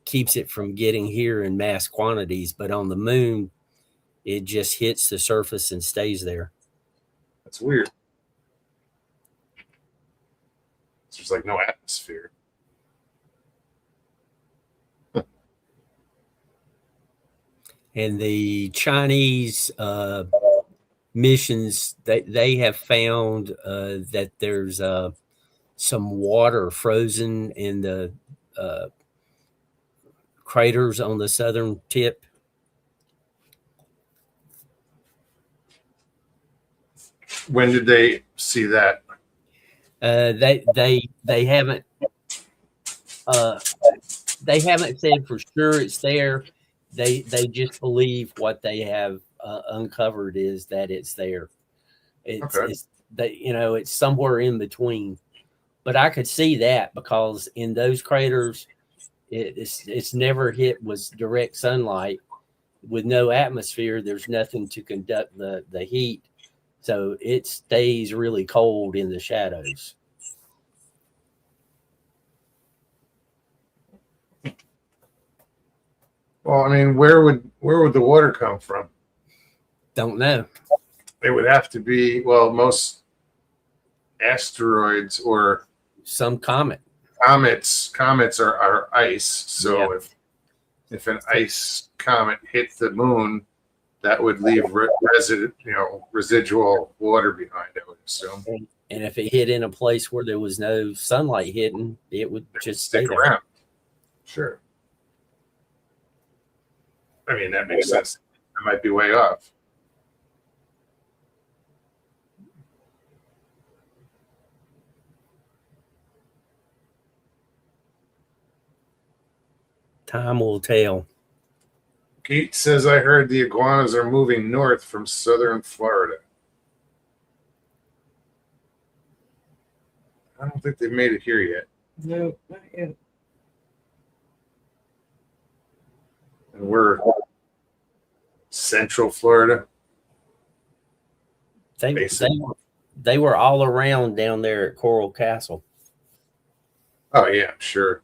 keeps it from getting here in mass quantities. But on the moon, it just hits the surface and stays there. That's weird. There's like no atmosphere. And the Chinese missions, they have found that there's some water frozen in the craters on the southern tip. When did they see that? They haven't said for sure it's there. They just believe what they have uncovered is that it's there. It's that, you know, it's somewhere in between. But I could see that because in those craters, it's never hit with direct sunlight. With no atmosphere, there's nothing to conduct the heat, so it stays really cold in the shadows. Well, I mean, where would the water come from? Don't know. It would have to be, well, most asteroids or Some comet. comets are ice. So Yeah. if an ice comet hit the moon, that would leave residual water behind, I would assume. And if it hit in a place where there was no sunlight hitting, it would just stay Stick there. around. Sure. I mean, that makes sense. I might be way off. Time will tell. Pete says, I heard the iguanas are moving north from southern Florida. I don't think they've made it here yet. No, not yet. And we're central Florida. They were all around down there at Coral Castle. Oh, yeah, sure.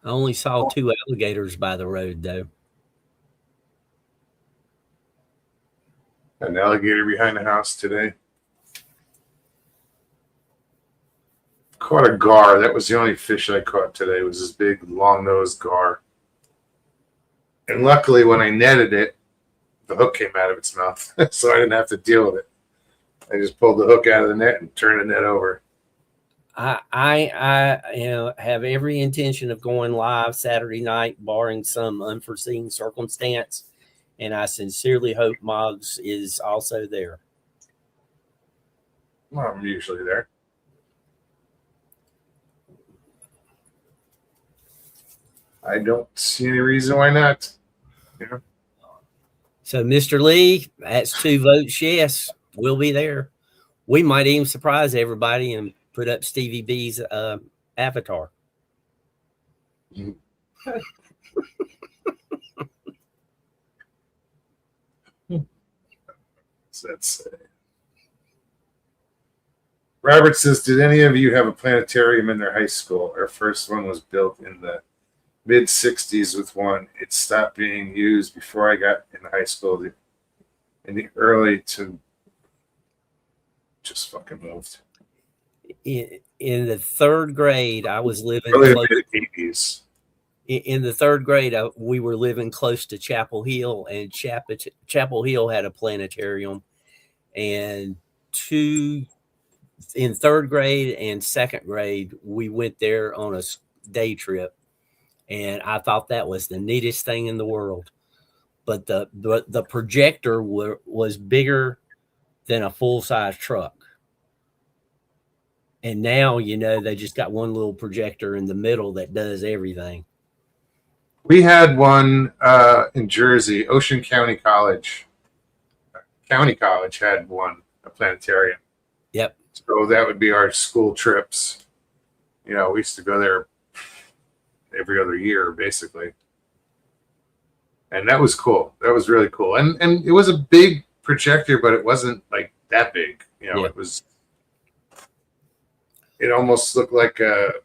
I only saw 2 alligators by the road, though. An alligator behind the house today. Caught a gar. That was the only fish I caught today. Was this big long-nosed gar. And luckily, when I netted it, the hook came out of its mouth, so I didn't have to deal with it. I just pulled the hook out of the net and turned the net over. I have every intention of going live Saturday night, barring some unforeseen circumstance, and I sincerely hope Moggs is also there. Well, I'm usually there. I don't see any reason why not. Yeah. So, Mr. Lee, that's 2 votes yes. We'll be there. We might even surprise everybody and put up Stevie B's avatar. That's Robert says, did any of you have a planetarium in their high school? Our first one was built in the mid 60s with one. It stopped being used before I got in high school. In the early to just fucking moved. In the 3rd grade, I was living Early close. to mid 80s. In the 3rd grade, we were living close to Chapel Hill, and Chapel Hill had a planetarium. And in 3rd grade and 2nd grade, we went there on a day trip, and I thought that was the neatest thing in the world. But the projector was bigger than a full-size truck. And now, they just got one little projector in the middle that does everything. We had one in Jersey, Ocean County College. County College had one, a planetarium. Yep. So that would be our school trips. We used to go there every other year, basically. And that was cool. That was really cool. And it was a big projector, but it wasn't like that big. Yeah. It almost looked like the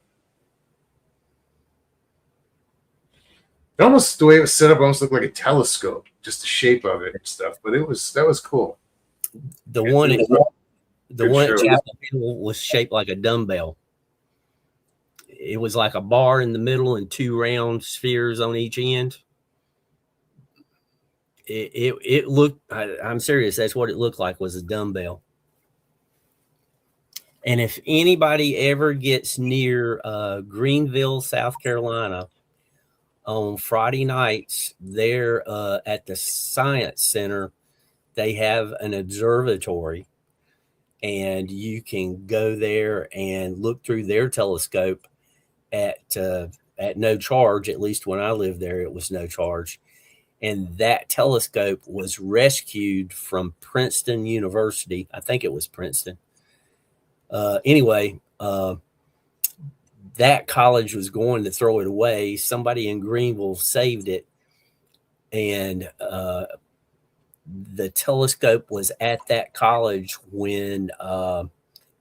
way it was set up almost looked like a telescope, just the shape of it and stuff. But that was cool. The one at Chapel Hill was shaped like a dumbbell. It was like a bar in the middle and 2 round spheres on each end. It looked, I'm serious, that's what it looked like, was a dumbbell. And if anybody ever gets near Greenville, South Carolina, on Friday nights, there at the Science Center, they have an observatory, and you can go there and look through their telescope at no charge. At least when I lived there, it was no charge. And that telescope was rescued from Princeton University. I think it was Princeton. Anyway, that college was going to throw it away. Somebody in Greenville saved it, and the telescope was at that college when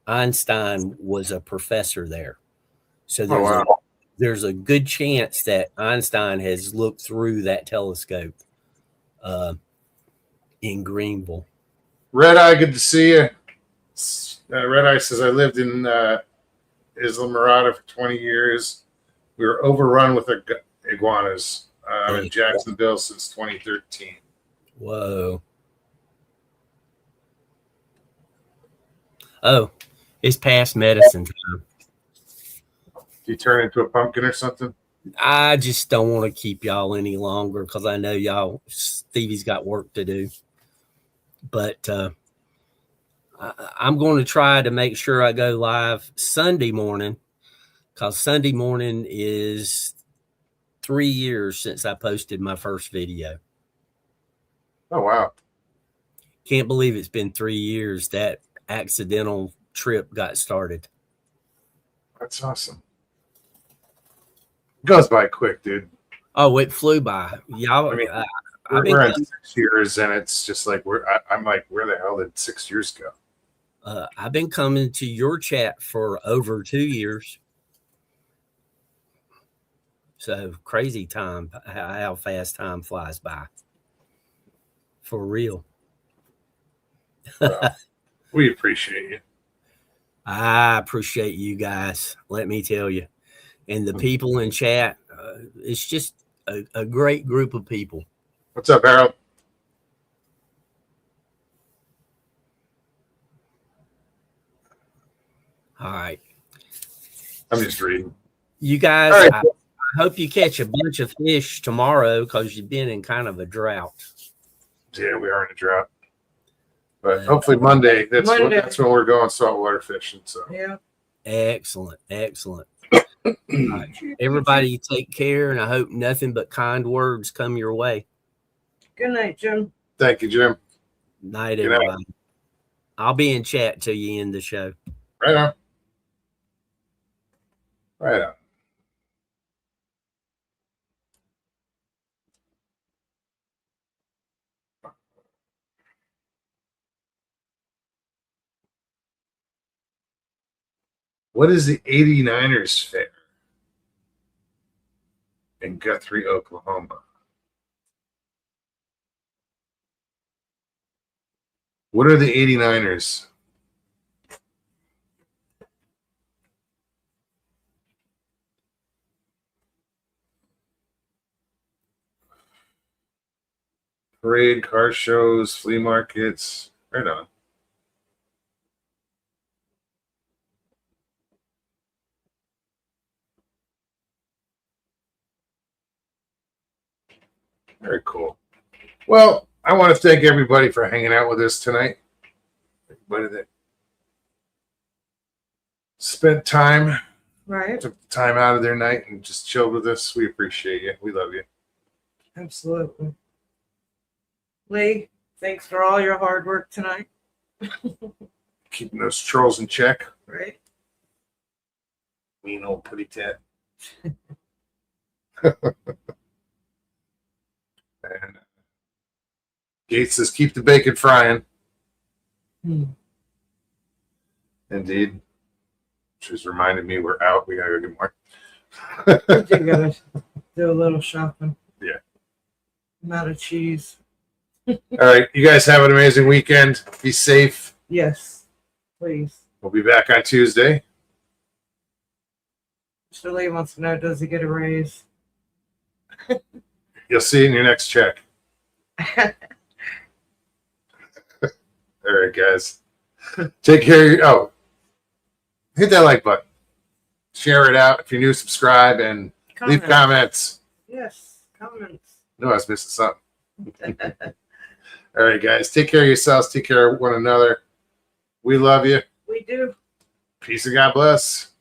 Einstein was a professor there. So there's a good chance that Einstein has looked through that telescope in Greenville. Red Eye, good to see you. Red Eye says, I lived in Islamorada for 20 years. We were overrun with iguanas. I'm in Jacksonville since 2013. Whoa. Oh, it's past medicine time. Do you turn into a pumpkin or something? I just don't want to keep y'all any longer because I know Stevie's got work to do. But I'm going to try to make sure I go live Sunday morning, because Sunday morning is 3 years since I posted my first video. Oh, wow. Can't believe it's been 3 years that accidental trip got started. That's awesome. It goes by quick, dude. Oh, it flew by. Y'all, I mean, I've been we're at 6 years, and it's just like I'm like, where the hell did 6 years go? I've been coming to your chat for over 2 years. So crazy time, how fast time flies by. For real. Well, we appreciate you. I appreciate you guys. Let me tell you. And the people in chat, it's just a great group of people. What's up, Harold? All right. I'm just reading. You guys, All right. I hope you catch a bunch of fish tomorrow because you've been in kind of a drought. Yeah, we are in a drought. But hopefully Monday, that's when we're going saltwater fishing. So Yeah. Excellent. Excellent. All right. Everybody take care, and I hope nothing but kind words come your way. Good night, Jim. thank you, Jim. Night, Good night. everybody. I'll be in chat till you end the show. Right on. Right on. What is the 89ers fair in Guthrie, Oklahoma? What are the 89ers? Parade, car shows, flea markets. Right on. Very cool. Well, I want to thank everybody for hanging out with us tonight. Everybody that spent time, Right. took the time out of their night and just chilled with us. We appreciate you. We love you. Absolutely. Lee, thanks for all your hard work tonight. Keeping those trolls in check. Right. Mean old putty tat. And Gates says, keep the bacon frying. Indeed. She's reminded me we're out. We gotta go get more. You gotta do a little shopping. Yeah. I'm out of cheese. All right. You guys have an amazing weekend. Be safe. Yes, please. We'll be back on Tuesday. Mr. Lee wants to know, does he get a raise? You'll see it in your next check. All right, guys. Take care. hit that like button. Share it out. If you're new, subscribe and leave comments. Yes, comments. No, I was missing something. All right, guys. Take care of yourselves. Take care of one another. We love you. We do. Peace and God bless.